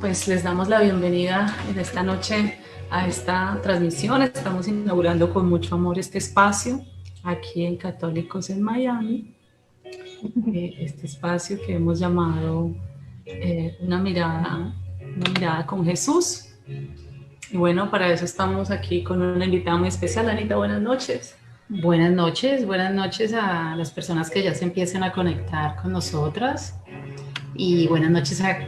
pues les damos la bienvenida en esta noche a esta transmisión. Estamos inaugurando con mucho amor este espacio aquí en Católicos en Miami. Este espacio que hemos llamado una mirada con Jesús. Y bueno, para eso estamos aquí con una invitada muy especial. Anita, buenas noches. Buenas noches a las personas que ya se empiecen a conectar con nosotras. Y buenas noches a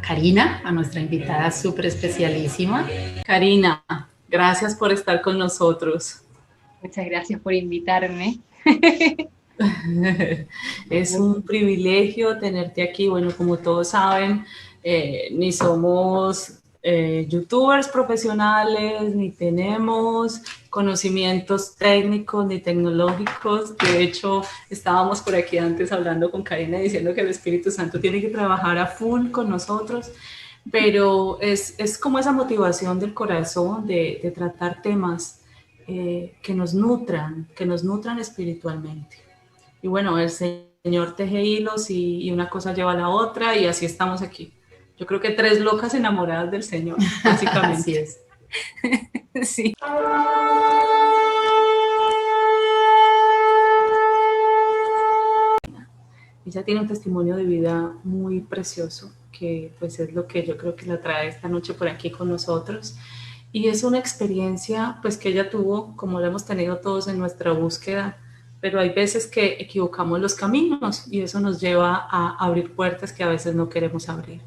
Karina, a nuestra invitada súper especialísima. Karina, gracias por estar con nosotros. Muchas gracias por invitarme. Es un privilegio tenerte aquí. Bueno, como todos saben, ni somos youtubers profesionales, ni tenemos conocimientos técnicos ni tecnológicos. De hecho, estábamos por aquí antes hablando con Karina diciendo que el Espíritu Santo tiene que trabajar a full con nosotros, pero es como esa motivación del corazón de tratar temas que nos nutran espiritualmente. Y bueno, el Señor teje hilos y una cosa lleva a la otra y así estamos aquí. Yo creo que 3 locas enamoradas del Señor, básicamente. Así es. Sí. Ella tiene un testimonio de vida muy precioso, que pues es lo que yo creo que la trae esta noche por aquí con nosotros. Y es una experiencia pues que ella tuvo, como lo hemos tenido todos en nuestra búsqueda, pero hay veces que equivocamos los caminos y eso nos lleva a abrir puertas que a veces no queremos abrir.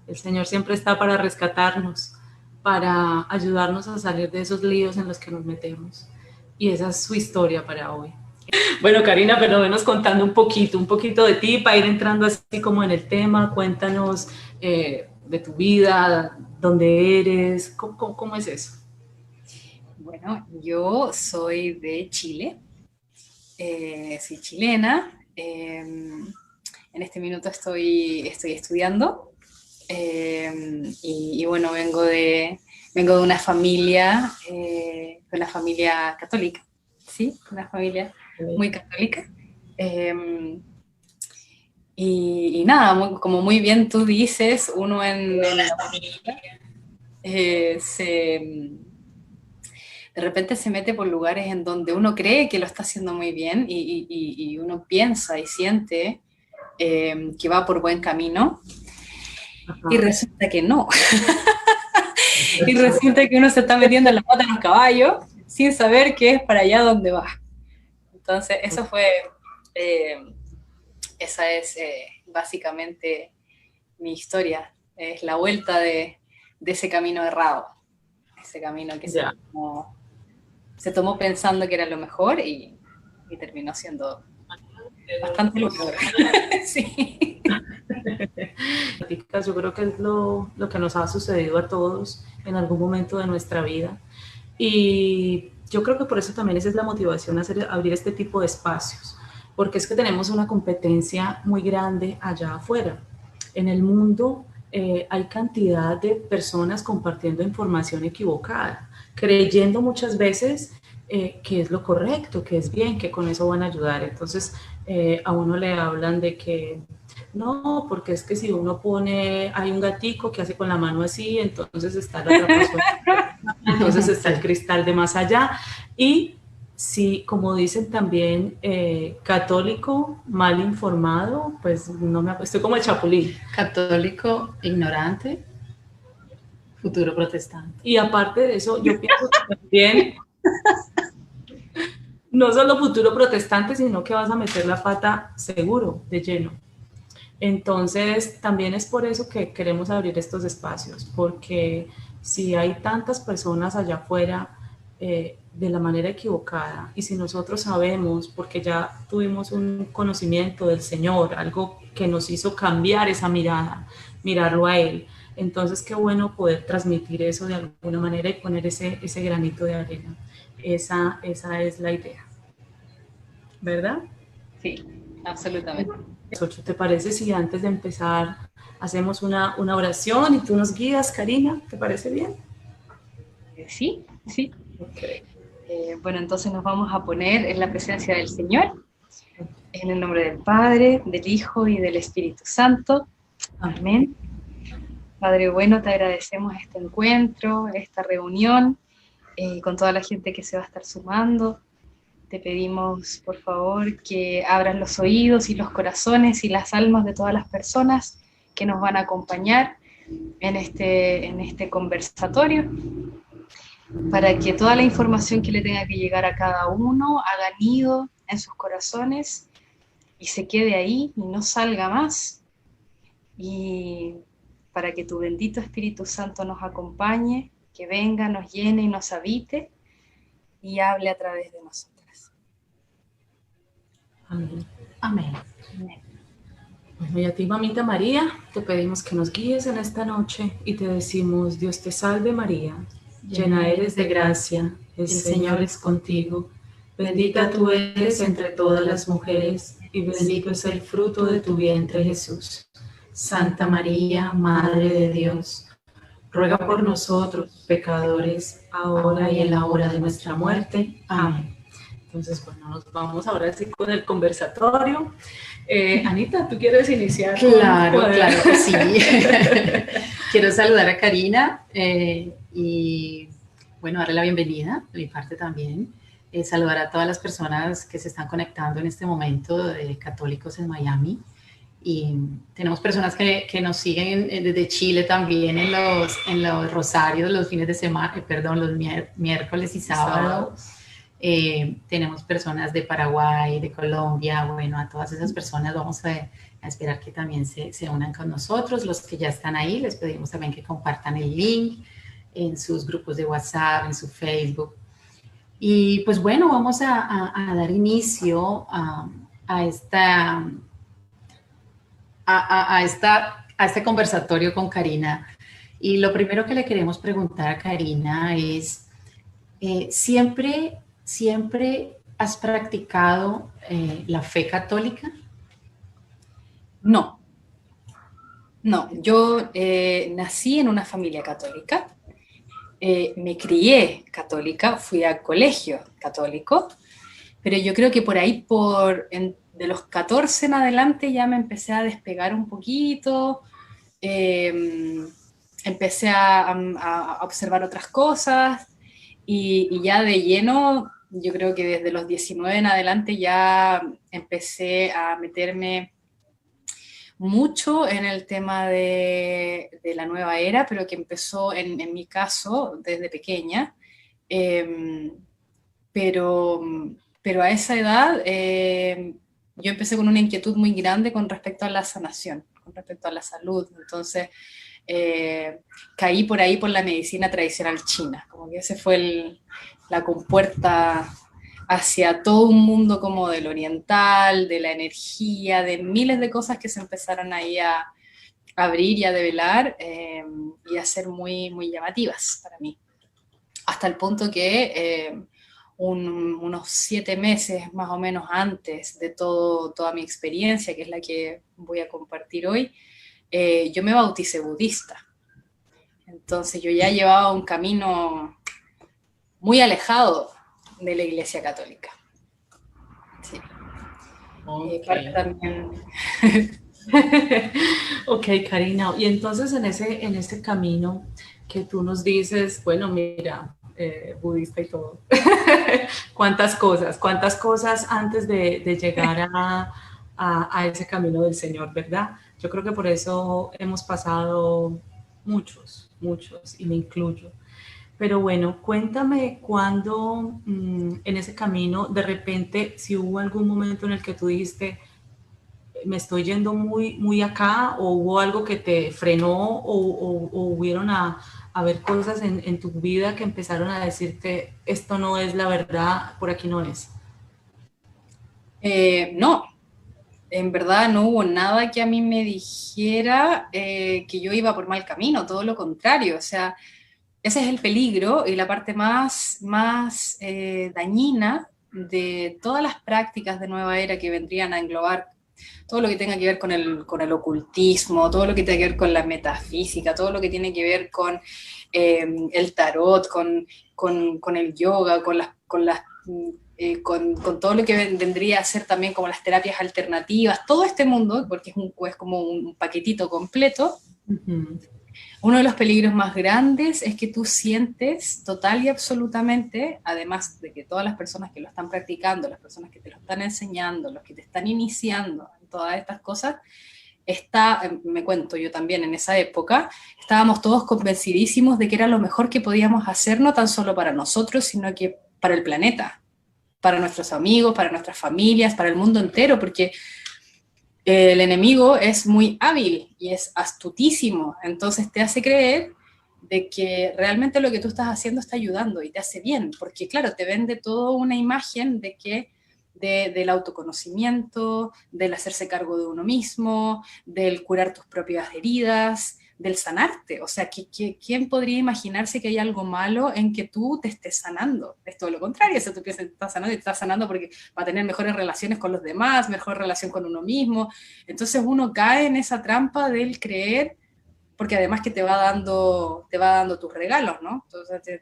El Señor siempre está para rescatarnos, para ayudarnos a salir de esos líos en los que nos metemos. Y esa es su historia para hoy. Bueno, Karina, pero venos contando un poquito de ti para ir entrando así como en el tema. Cuéntanos de tu vida, dónde eres, ¿cómo es eso? Bueno, yo soy de Chile, soy chilena, en este minuto estoy estudiando y bueno, vengo de una familia católica, ¿sí? Una familia muy católica. Y nada, como muy bien tú dices, uno en la familia de repente se mete por lugares en donde uno cree que lo está haciendo muy bien y uno piensa y siente que va por buen camino. Ajá. Y resulta que no. Y resulta que uno se está metiendo en la pata de los caballos sin saber que es para allá donde va. Entonces, eso fue, esa es básicamente mi historia, es la vuelta de ese camino errado, ese camino que se tomó pensando que era lo mejor y terminó siendo bastante lo peor. Sí. Yo creo que es lo que nos ha sucedido a todos en algún momento de nuestra vida. Y yo creo que por eso también esa es la motivación, abrir este tipo de espacios, porque es que tenemos una competencia muy grande allá afuera. En el mundo hay cantidad de personas compartiendo información equivocada, creyendo muchas veces que es lo correcto, que es bien, que con eso van a ayudar. Entonces a uno le hablan de que no, porque es que si uno pone, hay un gatico que hace con la mano así, entonces está la otra persona, entonces está el cristal de más allá. Y si, como dicen también, católico mal informado, pues no me estoy como el chapulín. Católico ignorante, futuro protestante. Y aparte de eso, yo pienso que también no solo futuro protestante, sino que vas a meter la pata seguro, de lleno. Entonces, también es por eso que queremos abrir estos espacios, porque si hay tantas personas allá afuera de la manera equivocada, y si nosotros sabemos, porque ya tuvimos un conocimiento del Señor, algo que nos hizo cambiar esa mirada, mirarlo a Él, entonces qué bueno poder transmitir eso de alguna manera y poner ese granito de arena. Esa es la idea, ¿verdad? Sí, absolutamente. ¿Te parece si antes de empezar hacemos una oración y tú nos guías, Karina? ¿Te parece bien? Sí, sí. Okay. Bueno, entonces nos vamos a poner en la presencia del Señor, en el nombre del Padre, del Hijo y del Espíritu Santo. Amén. Padre bueno, te agradecemos este encuentro, esta reunión, con toda la gente que se va a estar sumando. Te pedimos, por favor, que abras los oídos y los corazones y las almas de todas las personas que nos van a acompañar en este conversatorio, para que toda la información que le tenga que llegar a cada uno haga nido en sus corazones y se quede ahí y no salga más. Y para que tu bendito Espíritu Santo nos acompañe, que venga, nos llene y nos habite y hable a través de nosotras. Amén. Amén. Amén. Bueno, y a ti, mamita María, te pedimos que nos guíes en esta noche y te decimos: Dios te salve María, llena eres de gracia, el Señor es contigo. Bendita tú eres entre todas las mujeres y bendito es el fruto de tu vientre, Jesús. Santa María, Madre de Dios, ruega por nosotros, pecadores, ahora y en la hora de nuestra muerte. Amén. Entonces, bueno, nos vamos ahora sí con el conversatorio. Anita, ¿tú quieres iniciar? Claro que sí. Quiero saludar a Karina y, bueno, darle la bienvenida de mi parte también. Saludar a todas las personas que se están conectando en este momento, de católicos en Miami. Y tenemos personas que nos siguen desde Chile también en los rosarios, los fines de semana, los miércoles y sábados. Tenemos personas de Paraguay, de Colombia. Bueno, a todas esas personas vamos a esperar que también se unan con nosotros. Los que ya están ahí, les pedimos también que compartan el link en sus grupos de WhatsApp, en su Facebook. Y pues bueno, vamos a dar inicio a este conversatorio con Karina. Y lo primero que le queremos preguntar a Karina es, ¿siempre has practicado la fe católica? No, yo nací en una familia católica, me crié católica, fui a colegio católico, pero yo creo que por ahí, de los 14 en adelante ya me empecé a despegar un poquito, empecé a observar otras cosas y ya de lleno, yo creo que desde los 19 en adelante ya empecé a meterme mucho en el tema de la nueva era, pero que empezó en mi caso desde pequeña, pero a esa edad yo empecé con una inquietud muy grande con respecto a la sanación, con respecto a la salud. Entonces caí por ahí por la medicina tradicional china, como que ese fue la compuerta hacia todo un mundo como del oriental, de la energía, de miles de cosas que se empezaron ahí a abrir y a develar y a ser muy, muy llamativas para mí. Hasta el punto que unos 7 meses más o menos antes de toda mi experiencia, que es la que voy a compartir hoy, yo me bauticé budista. Entonces yo ya llevaba un camino muy alejado de la Iglesia Católica. Sí. Okay. Parte también. Ok, Karina, y entonces en ese camino que tú nos dices, bueno, mira, budista y todo, cuántas cosas antes de llegar a ese camino del Señor, ¿verdad? Yo creo que por eso hemos pasado muchos, y me incluyo. Pero bueno, cuéntame cuándo en ese camino, de repente, si hubo algún momento en el que tú dijiste, me estoy yendo muy, muy acá, o hubo algo que te frenó, o hubieron a ver cosas en tu vida que empezaron a decirte, esto no es la verdad, por aquí no es. No, en verdad no hubo nada que a mí me dijera que yo iba por mal camino, todo lo contrario. O sea, ese es el peligro y la parte más dañina de todas las prácticas de nueva era que vendrían a englobar todo lo que tenga que ver con el ocultismo, todo lo que tenga que ver con la metafísica, todo lo que tiene que ver con el tarot, con el yoga, con todo lo que vendría a ser también como las terapias alternativas, todo este mundo, porque es como un paquetito completo. Uh-huh. Uno de los peligros más grandes es que tú sientes total y absolutamente, además de que todas las personas que lo están practicando, las personas que te lo están enseñando, los que te están iniciando en todas estas cosas, me cuento yo también en esa época, estábamos todos convencidísimos de que era lo mejor que podíamos hacer, no tan solo para nosotros, sino que para el planeta, para nuestros amigos, para nuestras familias, para el mundo entero, porque el enemigo es muy hábil y es astutísimo, entonces te hace creer de que realmente lo que tú estás haciendo está ayudando y te hace bien, porque claro, te vende toda una imagen de que del autoconocimiento, del hacerse cargo de uno mismo, del curar tus propias heridas, del sanarte. O sea, ¿quién podría imaginarse que hay algo malo en que tú te estés sanando? Es todo lo contrario, si tú piensas que te estás sanando porque va a tener mejores relaciones con los demás, mejor relación con uno mismo. Entonces uno cae en esa trampa del creer, porque además que te va dando tus regalos, ¿no? Entonces te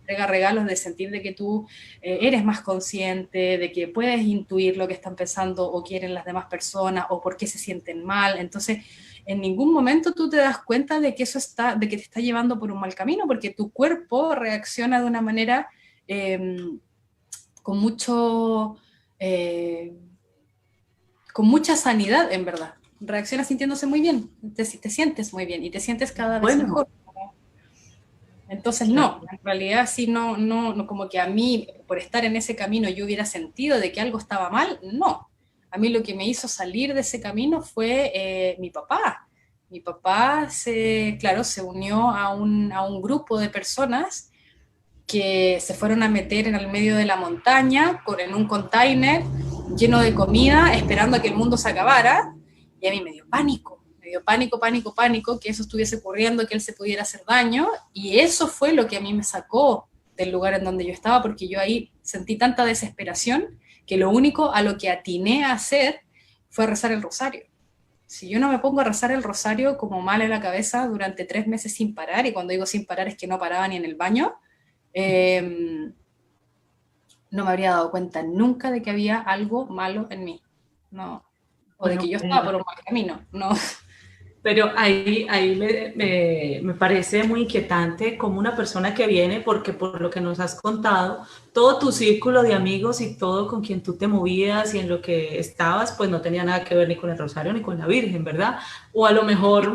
entrega regalos de sentir de que tú eres más consciente, de que puedes intuir lo que están pensando o quieren las demás personas o por qué se sienten mal. Entonces, en ningún momento tú te das cuenta de que de que te está llevando por un mal camino, porque tu cuerpo reacciona de una manera con mucha sanidad, en verdad. Reacciona sintiéndose muy bien, te sientes muy bien y te sientes cada vez mejor. Entonces, no, en realidad sí, no, como que a mí, por estar en ese camino, yo hubiera sentido de que algo estaba mal, no. A mí lo que me hizo salir de ese camino fue mi papá. Mi papá se unió a un grupo de personas que se fueron a meter en el medio de la montaña, en un container lleno de comida, esperando a que el mundo se acabara, y a mí me dio pánico, que eso estuviese ocurriendo, que él se pudiera hacer daño, y eso fue lo que a mí me sacó del lugar en donde yo estaba, porque yo ahí sentí tanta desesperación, que lo único a lo que atiné a hacer fue rezar el rosario. Si yo no me pongo a rezar el rosario como mal en la cabeza durante 3 meses sin parar, y cuando digo sin parar es que no paraba ni en el baño, no me habría dado cuenta nunca de que había algo malo en mí, no, o de que yo estaba por un mal camino, no. Pero ahí me parece muy inquietante como una persona que viene, porque por lo que nos has contado, todo tu círculo de amigos y todo con quien tú te movías y en lo que estabas, pues no tenía nada que ver ni con el rosario ni con la Virgen, ¿verdad? O a lo mejor,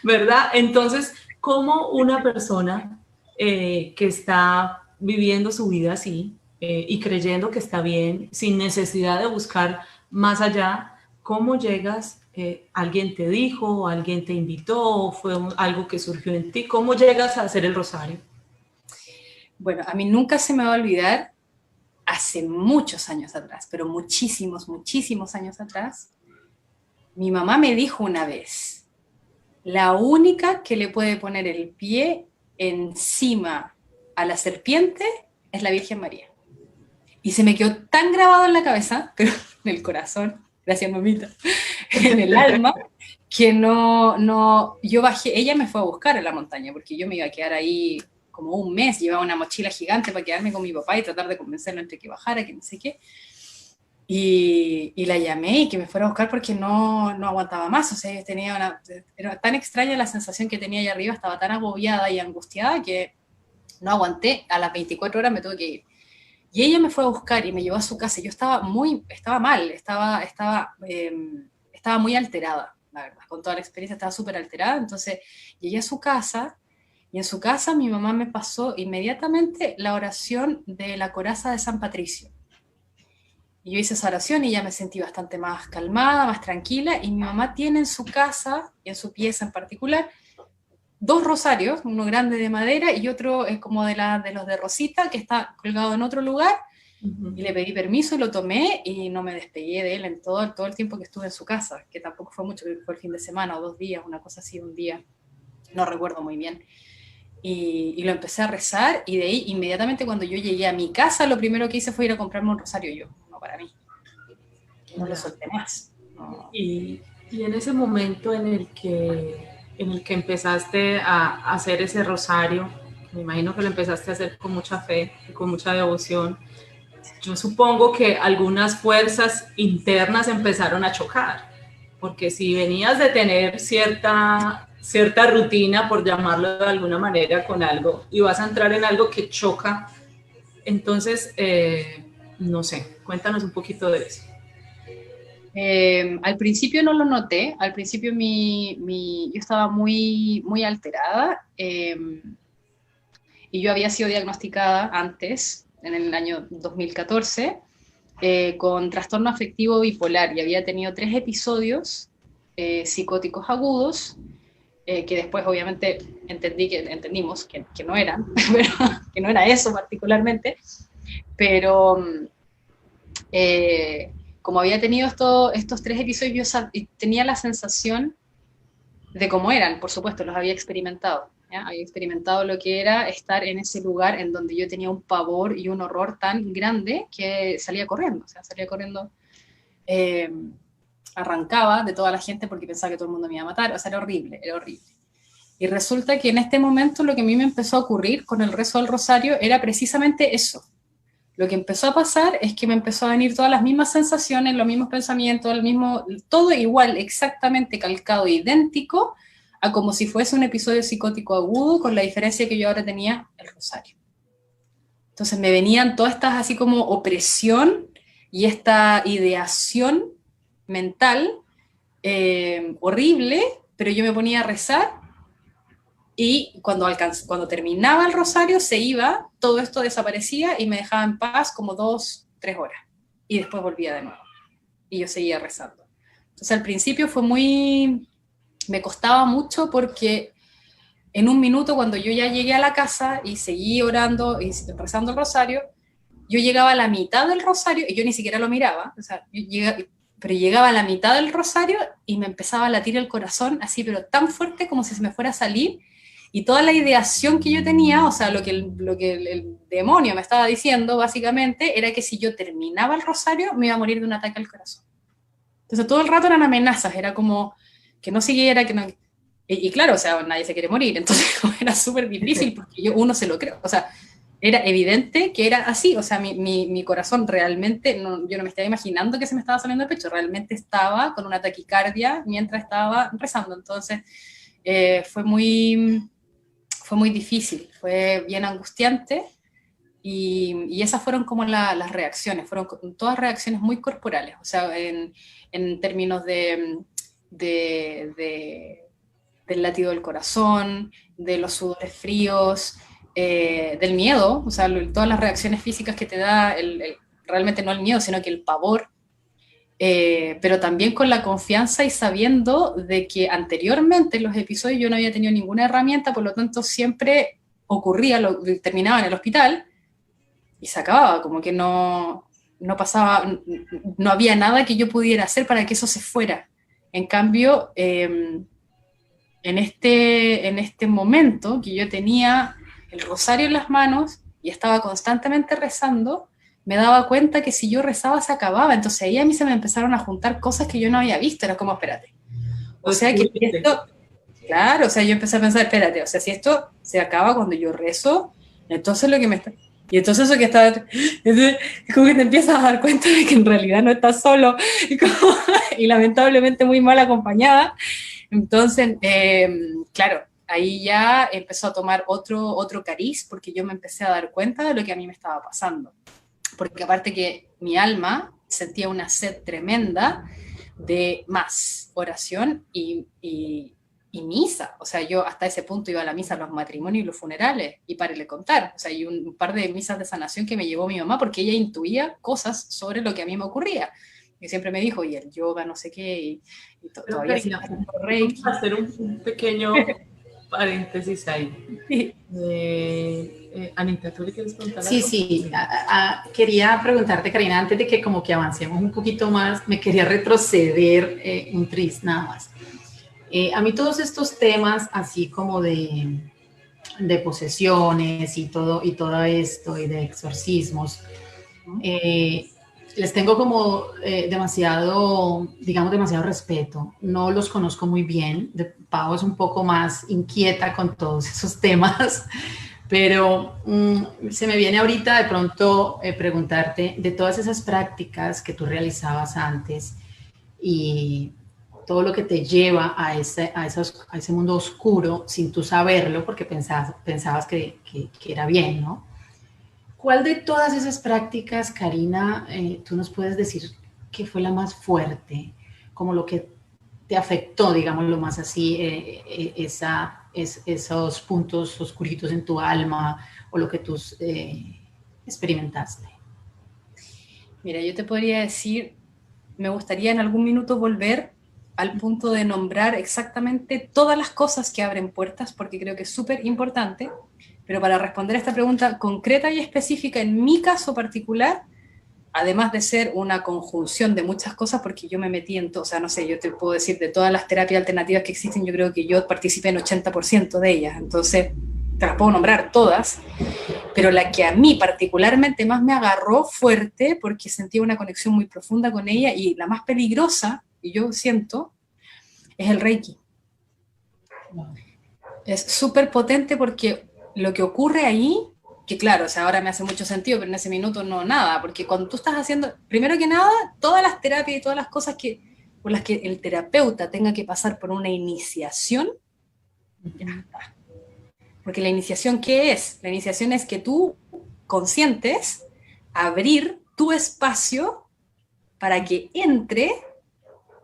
¿verdad? Entonces, ¿cómo una persona que está viviendo su vida así y creyendo que está bien, sin necesidad de buscar más allá, cómo llegas? ¿Alguien te dijo, alguien te invitó, fue algo que surgió en ti? ¿Cómo llegas a hacer el rosario? Bueno, a mí nunca se me va a olvidar, hace muchos años atrás, pero muchísimos, muchísimos años atrás, mi mamá me dijo una vez, la única que le puede poner el pie encima a la serpiente es la Virgen María. Y se me quedó tan grabado en la cabeza, pero en el corazón, gracias mamita, en el alma, que yo bajé, ella me fue a buscar a la montaña, porque yo me iba a quedar ahí como un mes, llevaba una mochila gigante para quedarme con mi papá y tratar de convencerlo entre que bajara, que no sé qué, y la llamé y que me fuera a buscar porque no aguantaba más, o sea, yo tenía era tan extraña la sensación que tenía allá arriba, estaba tan agobiada y angustiada que no aguanté, a las 24 horas me tuve que ir. Y ella me fue a buscar y me llevó a su casa. Yo estaba mal, estaba muy alterada, la verdad. Con toda la experiencia estaba súper alterada. Entonces llegué a su casa y en su casa mi mamá me pasó inmediatamente la oración de la coraza de San Patricio. Y yo hice esa oración y ya me sentí bastante más calmada, más tranquila. Y mi mamá tiene en su casa, y en su pieza en particular, 2 rosarios, uno grande de madera y otro es como de los de Rosita, que está colgado en otro lugar, y le pedí permiso y lo tomé y no me despegué de él en todo el tiempo que estuve en su casa, que tampoco fue mucho, fue el fin de semana o 2 días, una cosa así, un día, no recuerdo muy bien. Y lo empecé a rezar y de ahí inmediatamente cuando yo llegué a mi casa, lo primero que hice fue ir a comprarme un rosario yo, no para mí. No lo solté más. No. Y en ese momento en el que empezaste a hacer ese rosario, me imagino que lo empezaste a hacer con mucha fe y con mucha devoción, yo supongo que algunas fuerzas internas empezaron a chocar, porque si venías de tener cierta rutina, por llamarlo de alguna manera, con algo, y vas a entrar en algo que choca, entonces, no sé, cuéntanos un poquito de eso. Al principio no lo noté, al principio yo estaba muy alterada, y yo había sido diagnosticada antes, en el año 2014, con trastorno afectivo bipolar, y había tenido 3 episodios psicóticos agudos, que después obviamente entendimos que no eran, pero, que no era eso particularmente, pero como había tenido estos 3 episodios, yo tenía la sensación de cómo eran, por supuesto, los había experimentado. ¿Ya? Había experimentado lo que era estar en ese lugar en donde yo tenía un pavor y un horror tan grande que salía corriendo, arrancaba de toda la gente porque pensaba que todo el mundo me iba a matar, o sea, era horrible, era horrible. Y resulta que en este momento lo que a mí me empezó a ocurrir con el rezo del rosario era precisamente eso. Lo que empezó a pasar es que me empezó a venir todas las mismas sensaciones, los mismos pensamientos, todo igual, exactamente calcado, idéntico, a como si fuese un episodio psicótico agudo, con la diferencia que yo ahora tenía el rosario. Entonces me venían todas estas así como opresión y esta ideación mental horrible, pero yo me ponía a rezar y cuando terminaba el rosario se iba, todo esto desaparecía y me dejaba en paz como 2-3 horas y después volvía de nuevo y yo seguía rezando. Entonces al principio me costaba mucho porque en un minuto cuando yo ya llegué a la casa y seguí orando y rezando el rosario, yo llegaba a la mitad del rosario y yo ni siquiera lo miraba, o sea, pero llegaba a la mitad del rosario y me empezaba a latir el corazón así, pero tan fuerte como si se me fuera a salir, y toda la ideación que yo tenía, o sea, lo que el demonio me estaba diciendo básicamente era que si yo terminaba el rosario me iba a morir de un ataque al corazón. Entonces todo el rato eran amenazas, era como que no siguiera, que no... Y claro, o sea, nadie se quiere morir, entonces era súper difícil porque uno se lo creo, o sea, era evidente que era así, o sea, mi corazón realmente, yo no me estaba imaginando que se me estaba saliendo el pecho, realmente estaba con una taquicardia mientras estaba rezando, entonces fue muy difícil, fue bien angustiante, y esas fueron como las reacciones, fueron todas reacciones muy corporales, o sea, en términos del latido del corazón, de los sudores fríos, del miedo, o sea, todas las reacciones físicas que te da, realmente no el miedo, sino que el pavor, pero también con la confianza y sabiendo de que anteriormente en los episodios yo no había tenido ninguna herramienta, por lo tanto siempre ocurría, terminaba en el hospital y se acababa, como que no pasaba, no había nada que yo pudiera hacer para que eso se fuera. En cambio, en este momento que yo tenía el rosario en las manos y estaba constantemente rezando, me daba cuenta que si yo rezaba se acababa, entonces ahí a mí se me empezaron a juntar cosas que yo no había visto, era como, espérate, o sea que esto, claro, o sea, yo empecé a pensar, espérate, o sea, si esto se acaba cuando yo rezo, entonces lo que me está... Y entonces eso que está... Es como que te empiezas a dar cuenta de que en realidad no estás solo y lamentablemente muy mal acompañada. Entonces, claro, ahí ya empezó a tomar otro cariz porque yo me empecé a dar cuenta de lo que a mí me estaba pasando. Porque aparte que mi alma sentía una sed tremenda de más oración y misa. O sea, yo hasta ese punto iba a la misa, a los matrimonios y los funerales, y párele contar. O sea, hay un par de misas de sanación que me llevó mi mamá porque ella intuía cosas sobre lo que a mí me ocurría. Y siempre me dijo, y el yoga, no sé qué, y todavía Karina, vamos a hacer un pequeño paréntesis ahí. Sí. Anita, ¿tú le quieres preguntar algo? Sí. Quería preguntarte, Karina, antes de que como que avancemos un poquito más, me quería retroceder un tris nada más. A mí todos estos temas, así como de posesiones y todo esto, y de exorcismos, les tengo como demasiado respeto. No los conozco muy bien. Pau es un poco más inquieta con todos esos temas, pero se me viene ahorita de pronto preguntarte de todas esas prácticas que tú realizabas antes y todo lo que te lleva a ese mundo oscuro sin tú saberlo, porque pensabas que era bien, ¿no? ¿Cuál de todas esas prácticas, Karina, tú nos puedes decir que fue la más fuerte, como lo que te afectó, digámoslo más así, esos puntos oscuritos en tu alma o lo que tú experimentaste? Mira, yo te podría decir, me gustaría en algún minuto volver al punto de nombrar exactamente todas las cosas que abren puertas, porque creo que es súper importante, pero para responder a esta pregunta concreta y específica, en mi caso particular, además de ser una conjunción de muchas cosas, porque yo me metí en todo, o sea, no sé, yo te puedo decir de todas las terapias alternativas que existen, yo creo que yo participé en 80% de ellas, entonces te las puedo nombrar todas, pero la que a mí particularmente más me agarró fuerte, porque sentí una conexión muy profunda con ella, y la más peligrosa, y yo siento, es el Reiki. Es súper potente porque lo que ocurre ahí, que claro, o sea, ahora me hace mucho sentido, pero en ese minuto no nada, porque cuando tú estás haciendo, primero que nada, todas las terapias y todas las cosas por las que el terapeuta tenga que pasar por una iniciación, ya está. Porque la iniciación, ¿qué es? La iniciación es que tú consientes abrir tu espacio para que entre,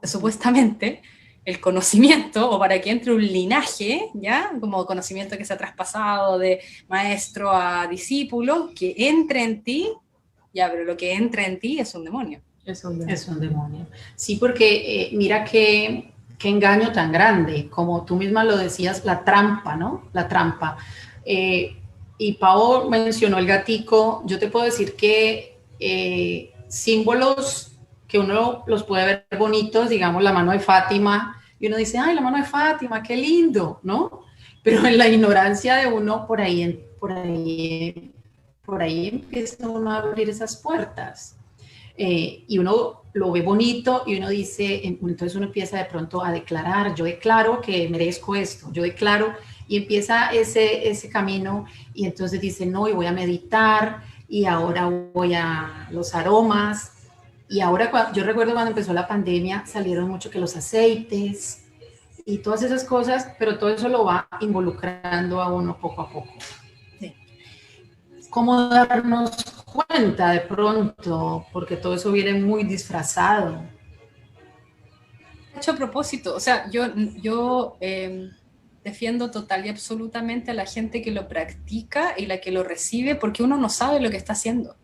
supuestamente, el conocimiento, o para que entre un linaje, ¿ya? Como conocimiento que se ha traspasado de maestro a discípulo, que entre en ti, ya, pero lo que entra en ti es un demonio. Es un demonio. Sí, porque mira qué engaño tan grande, como tú misma lo decías, la trampa, ¿no? La trampa. Y Pau mencionó el gatico. Yo te puedo decir que símbolos que uno los puede ver bonitos, digamos la mano de Fátima, y uno dice, ay, la mano de Fátima, qué lindo, ¿no? Pero en la ignorancia de uno, por ahí empieza uno a abrir esas puertas. Y uno lo ve bonito y uno dice, entonces uno empieza de pronto a declarar, yo declaro que merezco esto, yo declaro, y empieza ese camino, y entonces dice, no, y voy a meditar, y ahora voy a los aromas, y ahora yo recuerdo cuando empezó la pandemia, salieron mucho que los aceites, y todas esas cosas, pero todo eso lo va involucrando a uno poco a poco. Sí. ¿Cómo darnos cuenta de pronto? Porque todo eso viene muy disfrazado. Hecho a propósito, o sea, yo defiendo total y absolutamente a la gente que lo practica y la que lo recibe, porque uno no sabe lo que está haciendo.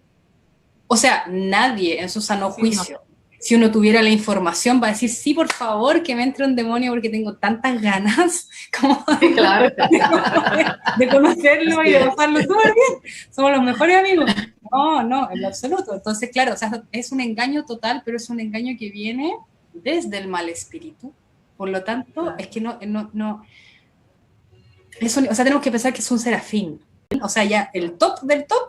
O sea, nadie en su sano juicio, si uno tuviera la información, va a decir, sí, por favor, que me entre un demonio porque tengo tantas ganas como claro. de conocerlo y de pasarlo súper bien. Somos los mejores amigos. No, en lo absoluto. Entonces, claro, o sea, es un engaño total, pero es un engaño que viene desde el mal espíritu. Por lo tanto, claro, es que no o sea, tenemos que pensar que es un serafín. O sea, ya el top del top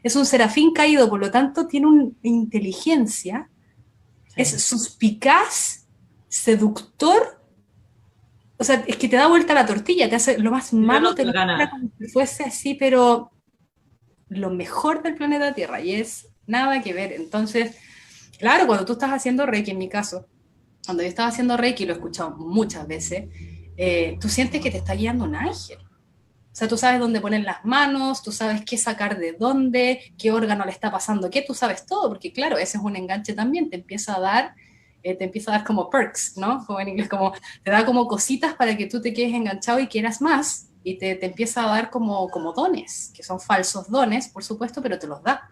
es un serafín caído, por lo tanto tiene una inteligencia, sí, es suspicaz, seductor, o sea, es que te da vuelta la tortilla, te hace lo más malo, te lo muestra como si fuese así, pero lo mejor del planeta Tierra, y es nada que ver. Entonces, claro, cuando tú estás haciendo Reiki, en mi caso, cuando yo estaba haciendo Reiki, lo he escuchado muchas veces, tú sientes que te está guiando un ángel. O sea, tú sabes dónde poner las manos, tú sabes qué sacar de dónde, qué órgano le está pasando qué, tú sabes todo, porque claro, ese es un enganche también, te empieza a dar como perks, ¿no? Como en inglés, como te da como cositas para que tú te quedes enganchado y quieras más, y te empieza a dar como dones, que son falsos dones, por supuesto, pero te los da.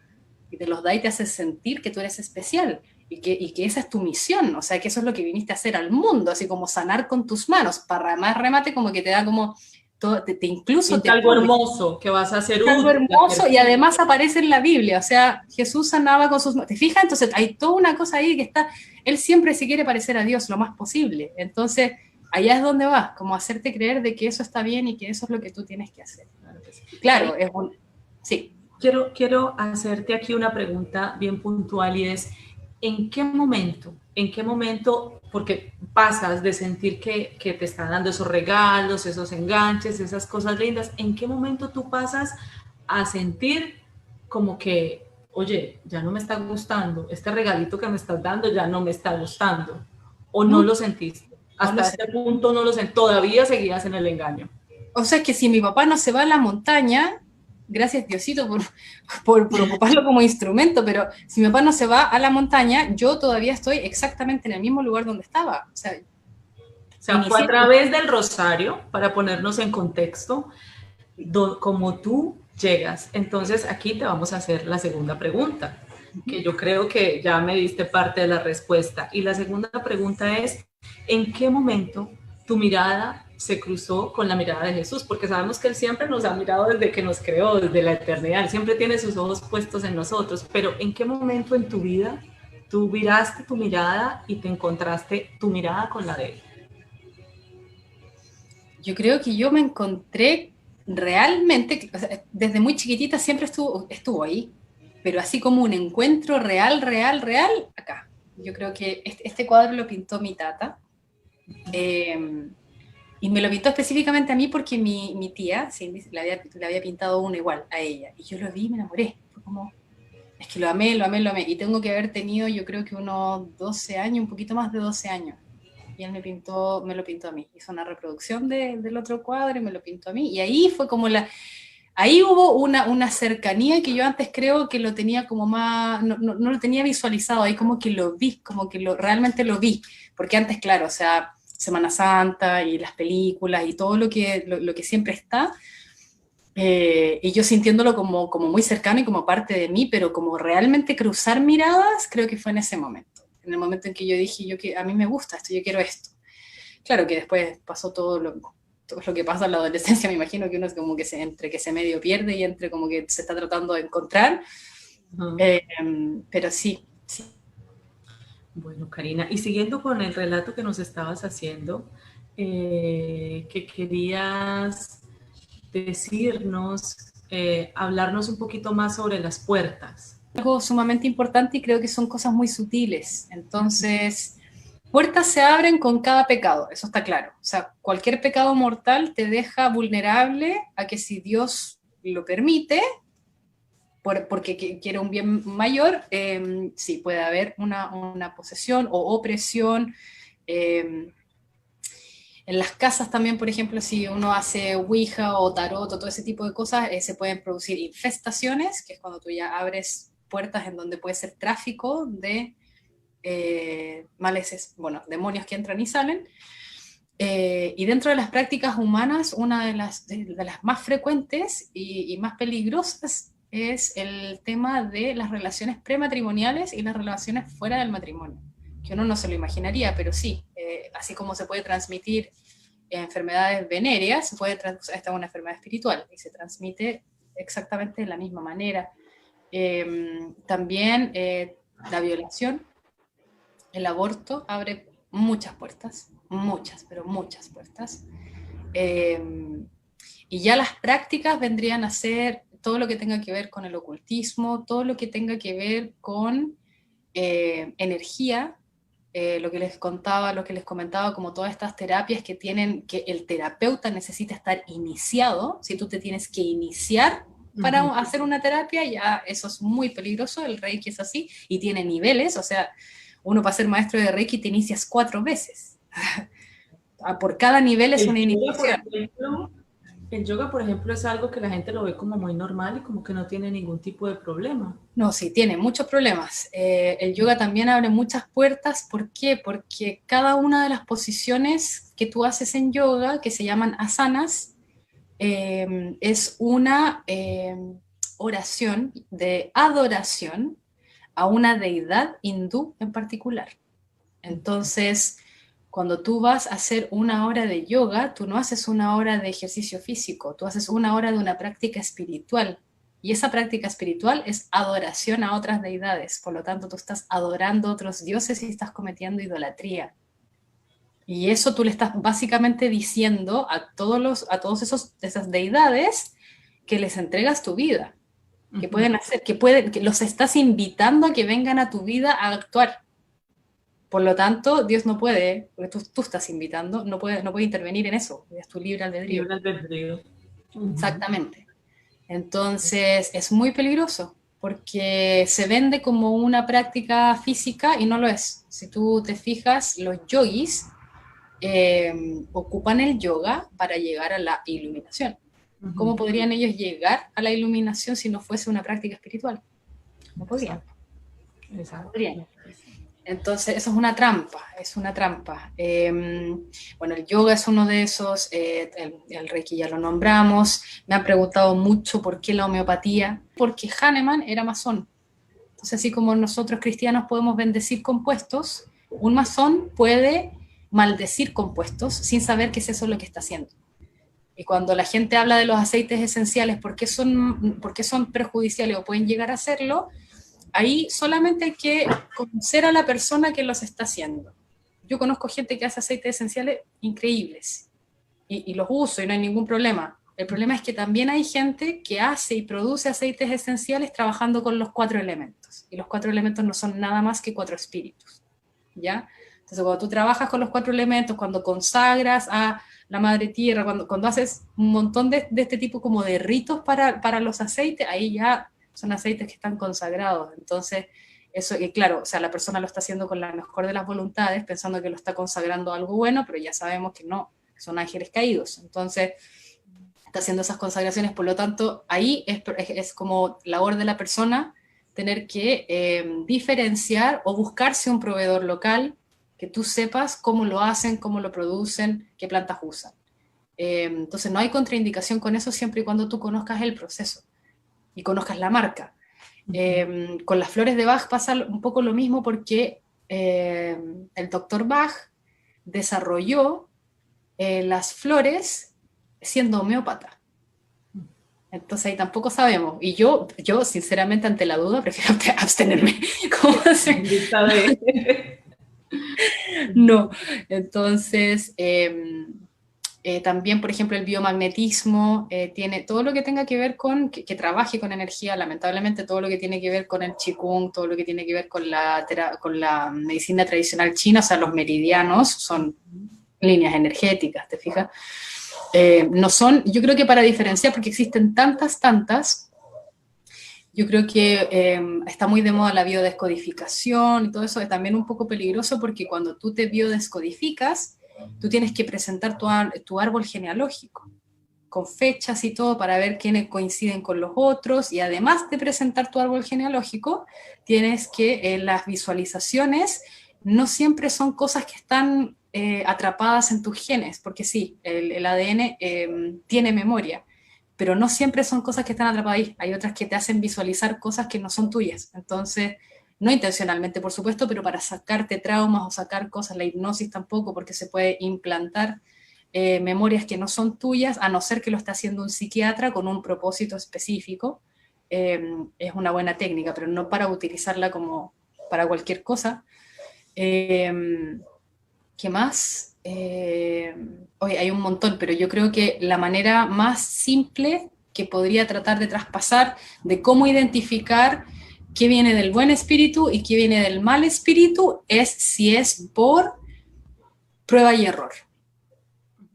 Y te los da y te hace sentir que tú eres especial, y que esa es tu misión, o sea, que eso es lo que viniste a hacer al mundo, así como sanar con tus manos, para más remate como que te da como... incluso te algo hermoso que vas a hacer algo hermoso, y además aparece en la Biblia, o sea, Jesús sanaba con sus manos, ¿te fijas? Entonces hay toda una cosa ahí que está, él siempre se quiere parecer a Dios lo más posible, entonces allá es donde vas, como hacerte creer de que eso está bien y que eso es lo que tú tienes que hacer. Claro, es un... Sí. Quiero hacerte aquí una pregunta bien puntual, y es, ¿en qué momento, porque pasas de sentir que te están dando esos regalos, esos enganches, esas cosas lindas, ¿en qué momento tú pasas a sentir como que, oye, ya no me está gustando, este regalito que me estás dando ya no me está gustando, o no lo sentiste? Hasta este punto no lo sé, todavía seguías en el engaño. O sea, que si mi papá no se va a la montaña, gracias Diosito por ocuparlo como instrumento, pero si mi papá no se va a la montaña, yo todavía estoy exactamente en el mismo lugar donde estaba. O sea, fue a través del rosario, para ponernos en contexto, como tú llegas. Entonces, aquí te vamos a hacer la segunda pregunta, que yo creo que ya me diste parte de la respuesta. Y la segunda pregunta es, ¿en qué momento tu mirada se cruzó con la mirada de Jesús? Porque sabemos que Él siempre nos ha mirado desde que nos creó, desde la eternidad. Él siempre tiene sus ojos puestos en nosotros. Pero ¿en qué momento en tu vida tú viraste tu mirada y te encontraste tu mirada con la de Él? Yo creo que yo me encontré realmente, o sea, desde muy chiquitita siempre estuvo ahí, pero así como un encuentro real, acá. Yo creo que este cuadro lo pintó mi tata, y me lo pintó específicamente a mí porque mi tía le había pintado uno igual a ella, y yo lo vi y me enamoré. Fue como, es que lo amé, y tengo que haber tenido, yo creo que unos 12 años, un poquito más de 12 años. Y él me lo pintó a mí. Hizo una reproducción del otro cuadro y me lo pintó a mí. Y ahí fue como ahí hubo una cercanía que yo antes creo que lo tenía como más, no lo tenía visualizado, ahí como que lo vi, como que realmente lo vi. Porque antes, claro, o sea, Semana Santa y las películas y todo lo que siempre está, y yo sintiéndolo como muy cercano y como parte de mí, pero como realmente cruzar miradas, creo que fue en ese momento. En el momento en que yo dije, a mí me gusta esto, yo quiero esto. Claro que después pasó todo lo que pasa en la adolescencia, me imagino que uno es como que entre que se medio pierde y entre como que se está tratando de encontrar. Pero sí. Bueno, Karina, y siguiendo con el relato que nos estabas haciendo, que querías decirnos, hablarnos un poquito más sobre las puertas. Algo sumamente importante y creo que son cosas muy sutiles. Entonces, puertas se abren con cada pecado, eso está claro. O sea, cualquier pecado mortal te deja vulnerable a que si Dios lo permite, porque quiere un bien mayor, sí, puede haber una posesión o opresión. En las casas también, por ejemplo, si uno hace Ouija o tarot o todo ese tipo de cosas, se pueden producir infestaciones, que es cuando tú ya abres puertas en donde puede ser tráfico de demonios que entran y salen. Y dentro de las prácticas humanas, una de las más frecuentes y más peligrosas es el tema de las relaciones prematrimoniales y las relaciones fuera del matrimonio, que uno no se lo imaginaría, pero sí, así como se puede transmitir enfermedades venéreas, esta es una enfermedad espiritual y se transmite exactamente de la misma manera. También la violación, el aborto abre muchas puertas, pero muchas puertas. Y ya las prácticas vendrían a ser todo lo que tenga que ver con el ocultismo, todo lo que tenga que ver con energía, lo que les comentaba, como todas estas terapias que el terapeuta necesita estar iniciado. Si tú te tienes que iniciar para hacer una terapia, ya eso es muy peligroso. El Reiki es así y tiene niveles, o sea, uno para ser maestro de Reiki te inicias 4 veces. Por cada nivel es una iniciación. El yoga, por ejemplo, es algo que la gente lo ve como muy normal y como que no tiene ningún tipo de problema. No, sí, tiene muchos problemas. El yoga también abre muchas puertas. ¿Por qué? Porque cada una de las posiciones que tú haces en yoga, que se llaman asanas, es una oración de adoración a una deidad hindú en particular. Entonces, cuando tú vas a hacer una hora de yoga, tú no haces una hora de ejercicio físico, tú haces una hora de una práctica espiritual. Y esa práctica espiritual es adoración a otras deidades. Por lo tanto, tú estás adorando a otros dioses y estás cometiendo idolatría. Y eso tú le estás básicamente diciendo a todos esas deidades que les entregas tu vida, que pueden hacer, que los estás invitando a que vengan a tu vida a actuar. Por lo tanto, Dios no puede, porque tú estás invitando, no puede intervenir en eso, es tu libre albedrío. Libre albedrío. Exactamente. Entonces, es muy peligroso, porque se vende como una práctica física y no lo es. Si tú te fijas, los yogis ocupan el yoga para llegar a la iluminación. ¿Cómo podrían ellos llegar a la iluminación si no fuese una práctica espiritual? No podrían. Exacto. No podrían. Entonces, eso es una trampa, es una trampa. Bueno, el yoga es uno de esos, el Reiki ya lo nombramos. Me han preguntado mucho por qué la homeopatía, porque Hahnemann era masón. Entonces, así como nosotros cristianos podemos bendecir compuestos, un masón puede maldecir compuestos sin saber qué es eso lo que está haciendo. Y cuando la gente habla de los aceites esenciales, ¿por qué son perjudiciales o pueden llegar a serlo? Ahí solamente hay que conocer a la persona que los está haciendo. Yo conozco gente que hace aceites esenciales increíbles y los uso y no hay ningún problema. El problema es que también hay gente que hace y produce aceites esenciales trabajando con los 4 elementos. Y los 4 elementos no son nada más que 4 espíritus, ¿ya? Entonces, cuando tú trabajas con los 4 elementos, cuando consagras a la madre tierra, cuando haces un montón de este tipo como de ritos para los aceites, ahí ya son aceites que están consagrados. Entonces, eso, y claro, o sea, la persona lo está haciendo con la mejor de las voluntades, pensando que lo está consagrando a algo bueno, pero ya sabemos que no, que son ángeles caídos. Entonces, está haciendo esas consagraciones, por lo tanto, ahí es como labor de la persona tener que diferenciar o buscarse un proveedor local que tú sepas cómo lo hacen, cómo lo producen, qué plantas usan. Entonces no hay contraindicación con eso siempre y cuando tú conozcas el proceso y conozcas la marca. Con las flores de Bach pasa un poco lo mismo porque el doctor Bach desarrolló las flores siendo homeópata. Entonces ahí tampoco sabemos. Y yo sinceramente, ante la duda, prefiero abstenerme. ¿Cómo hacer? No. Entonces, también, por ejemplo, el biomagnetismo tiene todo lo que tenga que ver con, que trabaje con energía, lamentablemente todo lo que tiene que ver con el Qigong, todo lo que tiene que ver con la medicina tradicional china, o sea, los meridianos son líneas energéticas, ¿te fijas? No son, yo creo que para diferenciar, porque existen tantas, yo creo que está muy de moda la biodescodificación y todo eso, es también un poco peligroso porque cuando tú te biodescodificas, tú tienes que presentar tu árbol genealógico con fechas y todo para ver quiénes coinciden con los otros, y además de presentar tu árbol genealógico, tienes que las visualizaciones no siempre son cosas que están atrapadas en tus genes, porque sí, el ADN tiene memoria, pero no siempre son cosas que están atrapadas ahí. Hay otras que te hacen visualizar cosas que no son tuyas. Entonces, no intencionalmente, por supuesto, pero para sacarte traumas o sacar cosas, la hipnosis tampoco, porque se puede implantar memorias que no son tuyas, a no ser que lo esté haciendo un psiquiatra con un propósito específico. Es una buena técnica, pero no para utilizarla como para cualquier cosa. ¿Qué más? Oye, hay un montón, pero yo creo que la manera más simple que podría tratar de traspasar de cómo identificar qué viene del buen espíritu y qué viene del mal espíritu es si es por prueba y error.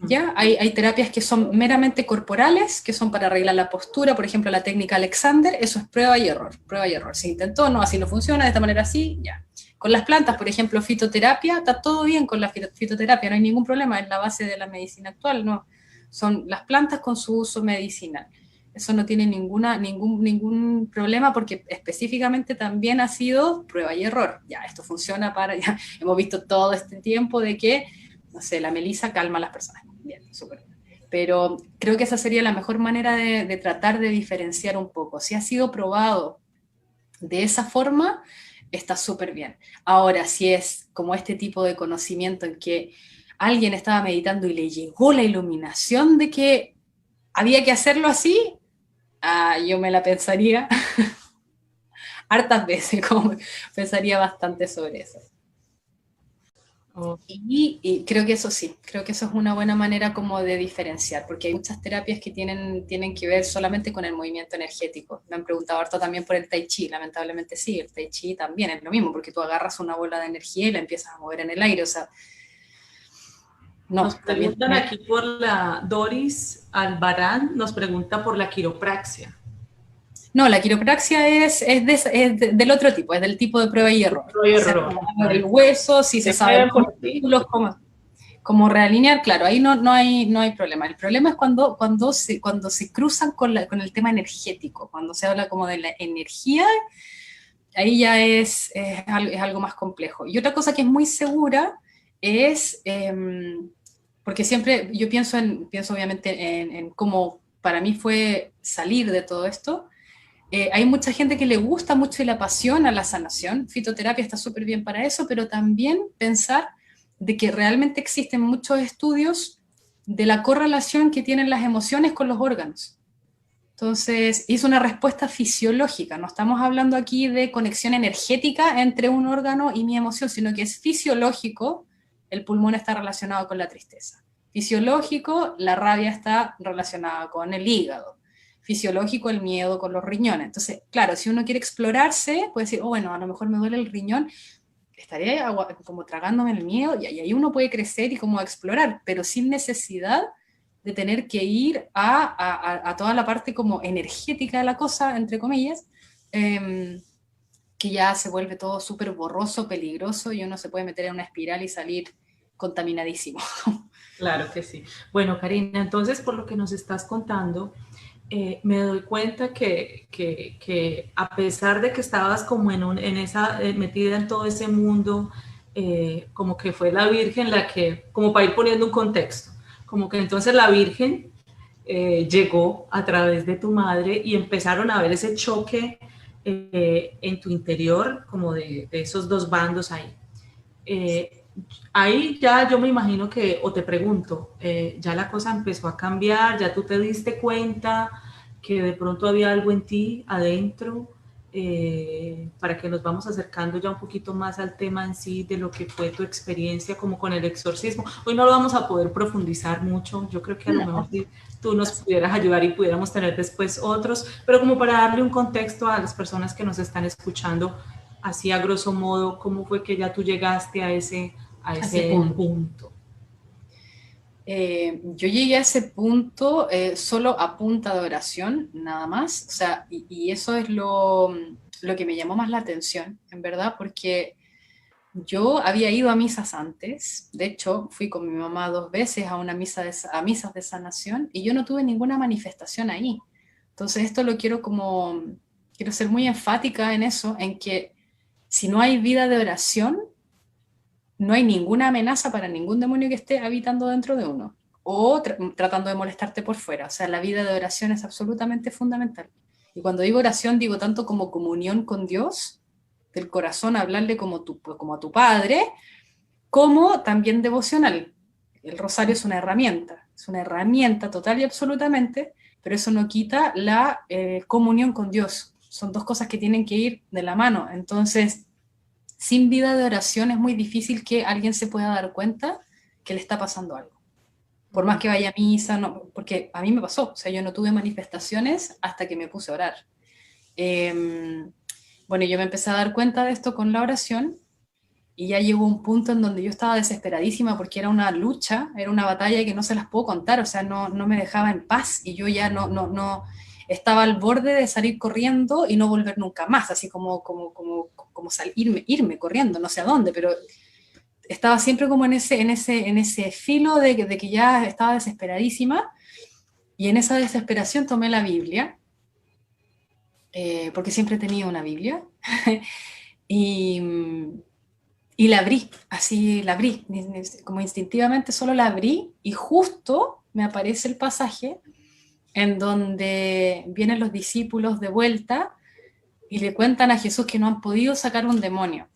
¿Ya? Hay terapias que son meramente corporales, que son para arreglar la postura, por ejemplo, la técnica Alexander, eso es prueba y error, prueba y error. Se intentó, no, así no funciona, de esta manera sí, ya. Con las plantas, por ejemplo, fitoterapia, está todo bien con la fitoterapia, no hay ningún problema, es la base de la medicina actual, no. Son las plantas con su uso medicinal. Eso no tiene ningún problema porque específicamente también ha sido prueba y error. Ya, esto funciona ya hemos visto todo este tiempo de que, no sé, la melisa calma a las personas. Bien, súper. Pero creo que esa sería la mejor manera de tratar de diferenciar un poco. Si ha sido probado de esa forma, está súper bien. Ahora, si es como este tipo de conocimiento en que alguien estaba meditando y le llegó la iluminación de que había que hacerlo así, yo me la pensaría hartas veces, como pensaría bastante sobre eso. Y creo que eso sí, creo que eso es una buena manera como de diferenciar, porque hay muchas terapias que tienen que ver solamente con el movimiento energético. Me han preguntado harto también por el Tai Chi, lamentablemente sí, el Tai Chi también es lo mismo, porque tú agarras una bola de energía y la empiezas a mover en el aire, o sea... No, nos preguntan aquí por la Doris Albarán, nos pregunta por la quiropraxia. No, la quiropraxia es del otro tipo, es del tipo de prueba y error. Prueba y error. O sea, el hueso, si se sabe los músculos, ¿cómo? como realinear, claro, ahí no hay problema. El problema es cuando se cruzan con el tema energético, cuando se habla como de la energía, ahí ya es algo más complejo. Y otra cosa que es muy segura es, porque siempre yo pienso obviamente en cómo para mí fue salir de todo esto. Hay mucha gente que le gusta mucho y le apasiona la sanación. Fitoterapia está súper bien para eso, pero también pensar de que realmente existen muchos estudios de la correlación que tienen las emociones con los órganos. Entonces, es una respuesta fisiológica. No estamos hablando aquí de conexión energética entre un órgano y mi emoción, sino que es fisiológico. El pulmón está relacionado con la tristeza. Fisiológico, la rabia está relacionada con el hígado. Fisiológico, el miedo con los riñones. Entonces, claro, si uno quiere explorarse, puede decir, bueno, a lo mejor me duele el riñón, estaré como tragándome el miedo, y ahí uno puede crecer y como explorar, pero sin necesidad de tener que ir a toda la parte como energética de la cosa, entre comillas, que ya se vuelve todo súper borroso, peligroso, y uno se puede meter en una espiral y salir contaminadísimo. Claro que sí. Bueno, Karina, entonces por lo que nos estás contando, me doy cuenta que a pesar de que estabas como metida en todo ese mundo, como que fue la Virgen la que, como para ir poniendo un contexto, como que entonces la Virgen llegó a través de tu madre y empezaron a ver ese choque en tu interior, como de esos dos bandos ahí. Ahí ya yo me imagino que, o te pregunto, ya la cosa empezó a cambiar, ya tú te diste cuenta que de pronto había algo en ti adentro, para que nos vamos acercando ya un poquito más al tema en sí de lo que fue tu experiencia como con el exorcismo. Hoy no lo vamos a poder profundizar mucho, yo creo que a lo mejor si tú nos pudieras ayudar y pudiéramos tener después otros, pero como para darle un contexto a las personas que nos están escuchando, así a grosso modo, ¿cómo fue que ya tú llegaste a ese punto? Yo llegué a ese punto solo a punta de oración, nada más. O sea, y eso es lo que me llamó más la atención, en verdad, porque yo había ido a misas antes. De hecho, fui con mi mamá 2 veces a misas de sanación, y yo no tuve ninguna manifestación ahí. Entonces, esto quiero ser muy enfática en eso, en que si no hay vida de oración, no hay ninguna amenaza para ningún demonio que esté habitando dentro de uno o tratando de molestarte por fuera. O sea, la vida de oración es absolutamente fundamental. Y cuando digo oración, digo tanto como comunión con Dios, del corazón, hablarle como a tu padre, como también devocional. El rosario es una herramienta total y absolutamente, pero eso no quita la comunión con Dios. Son dos cosas que tienen que ir de la mano. Entonces, sin vida de oración es muy difícil que alguien se pueda dar cuenta que le está pasando algo. Por más que vaya a misa, no, porque a mí me pasó, o sea, yo no tuve manifestaciones hasta que me puse a orar. Bueno, yo me empecé a dar cuenta de esto con la oración, y ya llegó un punto en donde yo estaba desesperadísima porque era una lucha, era una batalla que no se las puedo contar, o sea, no me dejaba en paz, y yo ya no estaba al borde de salir corriendo y no volver nunca más, así como irme corriendo, no sé a dónde, pero estaba siempre como en ese filo de que ya estaba desesperadísima, y en esa desesperación tomé la Biblia, porque siempre he tenido una Biblia, y la abrí, como instintivamente solo la abrí, y justo me aparece el pasaje en donde vienen los discípulos de vuelta y le cuentan a Jesús que no han podido sacar un demonio.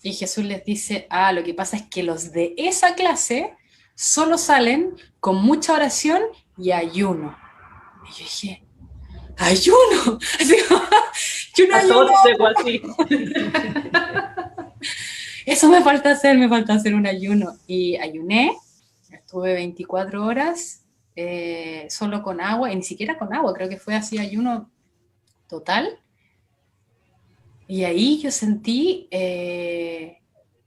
Y Jesús les dice, lo que pasa es que los de esa clase solo salen con mucha oración y ayuno. Y yo dije, ¿ayuno? Yo no ayuno. Así. Eso me falta hacer un ayuno. Y ayuné, estuve 24 horas solo con agua, y ni siquiera con agua, creo que fue así ayuno total. Y ahí yo sentí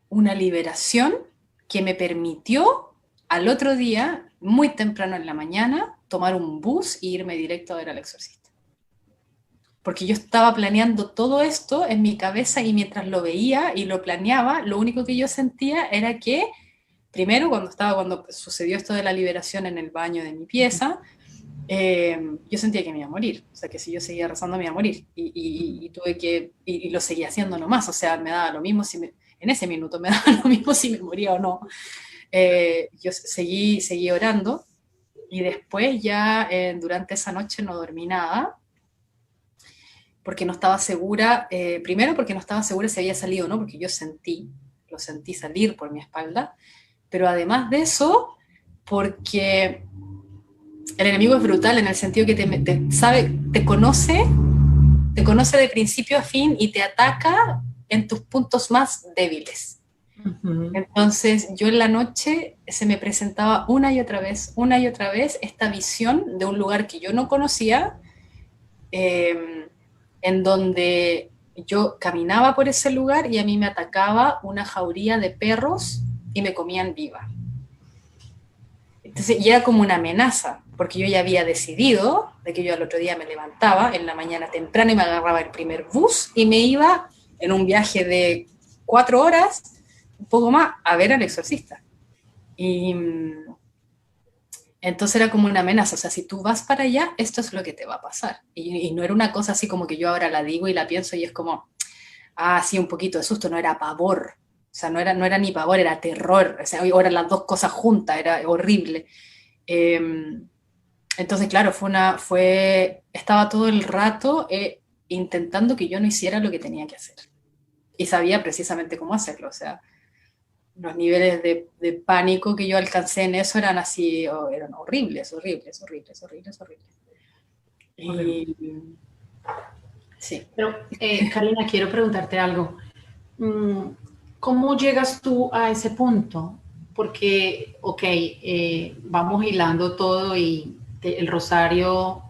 una liberación que me permitió al otro día, muy temprano en la mañana, tomar un bus e irme directo a ver al exorcista. Porque yo estaba planeando todo esto en mi cabeza, y mientras lo veía y lo planeaba, lo único que yo sentía era que primero cuando sucedió esto de la liberación en el baño de mi pieza, yo sentía que me iba a morir, o sea, que si yo seguía rezando me iba a morir, y lo seguía haciendo nomás, o sea, me daba lo mismo en ese minuto me daba lo mismo si me moría o no. Yo seguí orando, y después ya durante esa noche no dormí nada, porque no estaba segura, primero porque no estaba segura si había salido o no, porque yo lo sentí salir por mi espalda, pero además de eso, porque el enemigo es brutal en el sentido que te conoce de principio a fin y te ataca en tus puntos más débiles. Uh-huh. Entonces yo en la noche se me presentaba una y otra vez esta visión de un lugar que yo no conocía, en donde yo caminaba por ese lugar y a mí me atacaba una jauría de perros y me comían viva. Entonces, y era como una amenaza, porque yo ya había decidido de que yo al otro día me levantaba en la mañana temprano y me agarraba el primer bus y me iba en un viaje de 4 horas, un poco más, a ver al exorcista. Y entonces era como una amenaza, o sea, si tú vas para allá, esto es lo que te va a pasar. Y no era una cosa así como que yo ahora la digo y la pienso y es como, sí, un poquito de susto, no era pavor. O sea, no era ni pavor, era terror. O sea, eran las dos cosas juntas, era horrible. Entonces, claro, estaba todo el rato intentando que yo no hiciera lo que tenía que hacer. Y sabía precisamente cómo hacerlo. O sea, los niveles de pánico que yo alcancé en eso eran así, eran horribles. Y, sí. Pero, Karina, quiero preguntarte algo. ¿Cómo llegas tú a ese punto? Porque, vamos hilando todo y el rosario,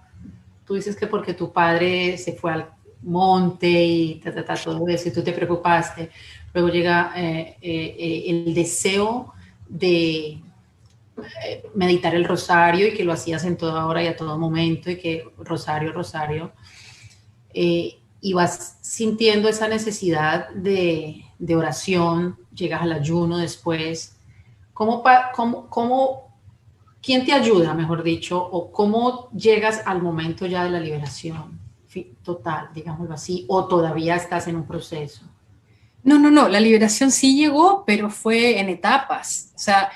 tú dices que porque tu padre se fue al monte y todo eso, y tú te preocupaste. Luego llega el deseo de meditar el rosario y que lo hacías en toda hora y a todo momento y que rosario. Y vas sintiendo esa necesidad de oración, llegas al ayuno después. ¿Quién te ayuda, mejor dicho, o cómo llegas al momento ya de la liberación total, digámoslo así, o todavía estás en un proceso? No, la liberación sí llegó, pero fue en etapas. O sea,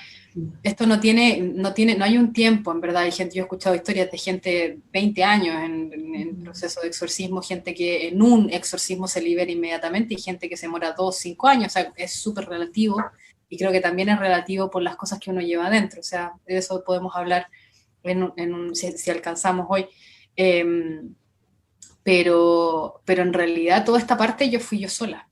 esto no hay un tiempo, en verdad. Yo he escuchado historias de gente 20 años en proceso de exorcismo, gente que en un exorcismo se libera inmediatamente y gente que se demora 2, 5 años. O sea, es súper relativo y creo que también es relativo por las cosas que uno lleva adentro. O sea, de eso podemos hablar si alcanzamos hoy. Pero en realidad toda esta parte fui yo sola.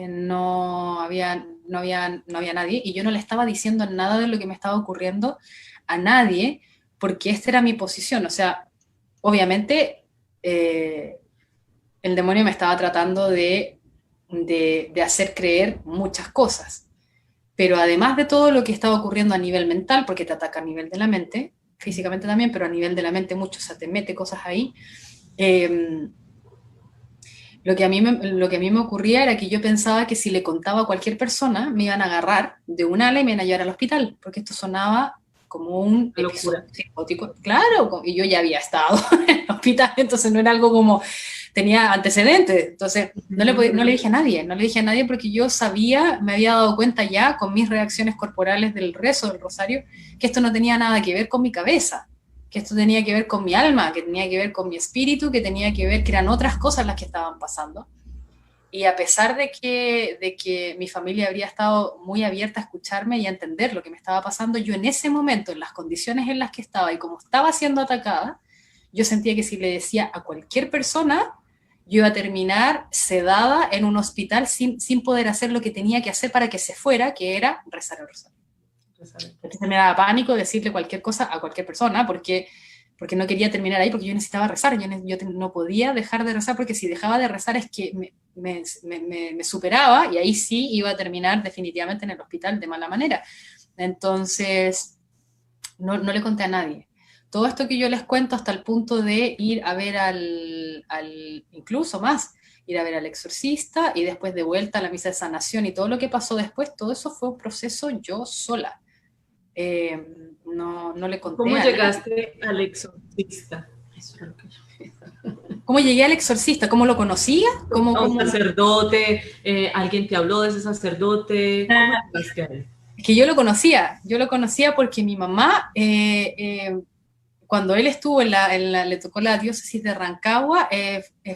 No había nadie y yo no le estaba diciendo nada de lo que me estaba ocurriendo a nadie porque esta era mi posición. O sea, obviamente el demonio me estaba tratando de hacer creer muchas cosas, pero además de todo lo que estaba ocurriendo a nivel mental, porque te ataca a nivel de la mente, físicamente también, pero a nivel de la mente mucho, o sea, te mete cosas ahí. Lo que a mí me ocurría era que yo pensaba que si le contaba a cualquier persona, me iban a agarrar de un ala y me iban a llevar al hospital, porque esto sonaba como un episodio psicótico. Claro, y yo ya había estado en el hospital, entonces no era algo como, tenía antecedentes, entonces no le dije a nadie porque yo sabía, me había dado cuenta ya con mis reacciones corporales del rezo del rosario, que esto no tenía nada que ver con mi cabeza, que esto tenía que ver con mi alma, que tenía que ver con mi espíritu, que tenía que ver que eran otras cosas las que estaban pasando. Y a pesar de que mi familia habría estado muy abierta a escucharme y a entender lo que me estaba pasando, yo en ese momento, en las condiciones en las que estaba y como estaba siendo atacada, yo sentía que si le decía a cualquier persona, yo iba a terminar sedada en un hospital sin poder hacer lo que tenía que hacer para que se fuera, que era rezar el rosario. Entonces me daba pánico decirle cualquier cosa a cualquier persona porque no quería terminar ahí, porque yo necesitaba rezar, yo no podía dejar de rezar, porque si dejaba de rezar es que me superaba y ahí sí iba a terminar definitivamente en el hospital de mala manera. Entonces no le conté a nadie. Todo esto que yo les cuento hasta el punto de ir a ver incluso más, ir a ver al exorcista y después de vuelta a la misa de sanación y todo lo que pasó después, todo eso fue un proceso yo sola. No le conté ¿Cómo a nadie. llegaste al exorcista? Eso era lo que yo... ¿Cómo llegué al exorcista? ¿Cómo lo conocía? A un sacerdote, alguien te habló de ese sacerdote, ¿cómo llegaste a él? Es que yo lo conocía porque mi mamá, cuando él estuvo le tocó la diócesis de Rancagua,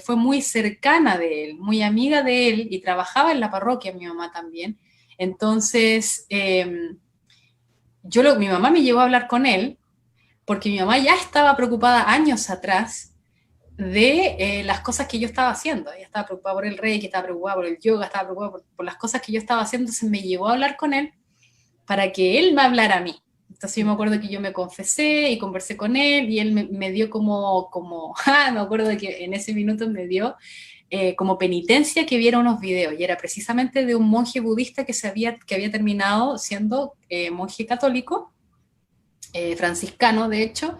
fue muy cercana de él, muy amiga de él, y trabajaba en la parroquia, mi mamá también. Entonces, mi mamá me llevó a hablar con él, porque mi mamá ya estaba preocupada años atrás de las cosas que yo estaba haciendo. Ella estaba preocupada por el reiki, estaba preocupada por el yoga, estaba preocupada por las cosas que yo estaba haciendo, entonces me llevó a hablar con él para que él me hablara a mí. Entonces yo me acuerdo que yo me confesé y conversé con él, y él me dio me acuerdo de que en ese minuto me dio como penitencia que viera unos videos, y era precisamente de un monje budista que había terminado siendo monje católico, franciscano de hecho,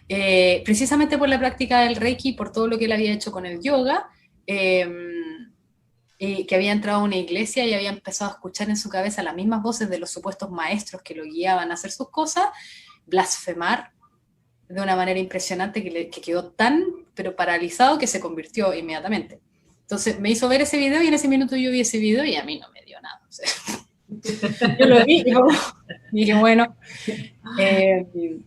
precisamente por la práctica del Reiki, por todo lo que él había hecho con el yoga, que había entrado a una iglesia y había empezado a escuchar en su cabeza las mismas voces de los supuestos maestros que lo guiaban a hacer sus cosas, blasfemar de una manera impresionante que quedó tan, pero paralizado, que se convirtió inmediatamente. Entonces me hizo ver ese video, y en ese minuto yo vi ese video y a mí no me dio nada. O sea, yo lo vi y dije, bueno,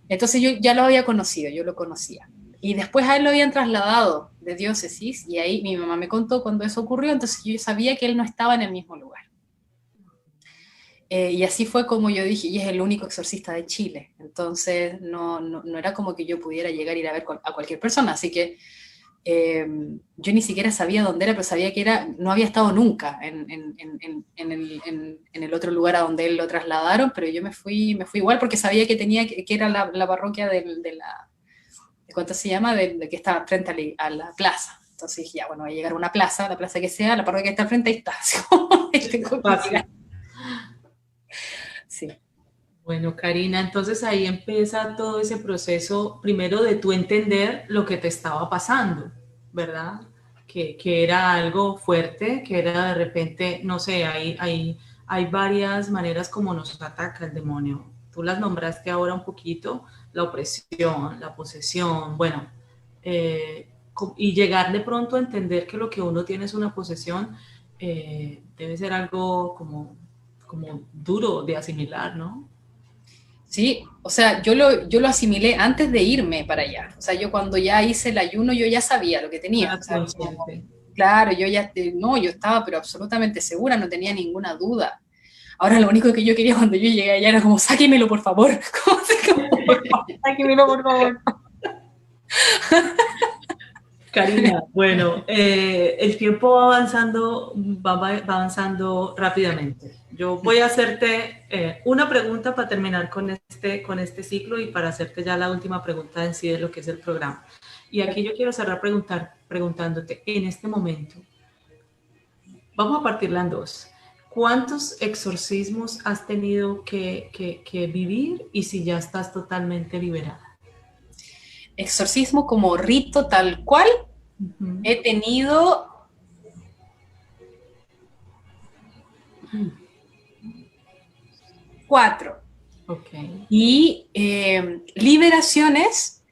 entonces yo ya lo había conocido, yo lo conocía. Y después a él lo habían trasladado de diócesis, y ahí mi mamá me contó cuando eso ocurrió, entonces yo sabía que él no estaba en el mismo lugar. Y así fue como yo dije, y es el único exorcista de Chile, entonces no era como que yo pudiera llegar a ir a ver a cualquier persona, así que yo ni siquiera sabía dónde era, pero sabía que no había estado nunca en el otro lugar a donde él lo trasladaron, pero yo me fui igual, porque sabía que era la parroquia de ¿cuánto se llama? De que estaba frente a la plaza. Entonces dije, ya, bueno, voy a llegar a una plaza, la plaza que sea, la parroquia que está al frente, ahí está. Tengo que llegar. Sí. Bueno, Karina, entonces ahí empieza todo ese proceso, primero de tú entender lo que te estaba pasando, ¿verdad? Que era algo fuerte, que era de repente, no sé, hay varias maneras como nos ataca el demonio. Tú las nombraste ahora un poquito, la opresión, la posesión, bueno, y llegar de pronto a entender que lo que uno tiene es una posesión, debe ser algo como duro de asimilar, ¿no? Sí, o sea, yo lo asimilé antes de irme para allá. O sea, yo cuando ya hice el ayuno, yo ya sabía lo que tenía. O sea, claro, yo estaba pero absolutamente segura, no tenía ninguna duda. Ahora lo único que yo quería cuando yo llegué allá era como, sáquemelo, por favor. Sáquemelo, por favor. Karina, bueno, el tiempo va avanzando rápidamente. Yo voy a hacerte una pregunta para terminar con este ciclo, y para hacerte ya la última pregunta en sí de lo que es el programa. Y aquí yo quiero cerrar preguntándote, en este momento, vamos a partirla en dos. ¿Cuántos exorcismos has tenido que vivir, y si ya estás totalmente liberada? Exorcismo como rito tal cual, he tenido 4. Okay. Y liberaciones,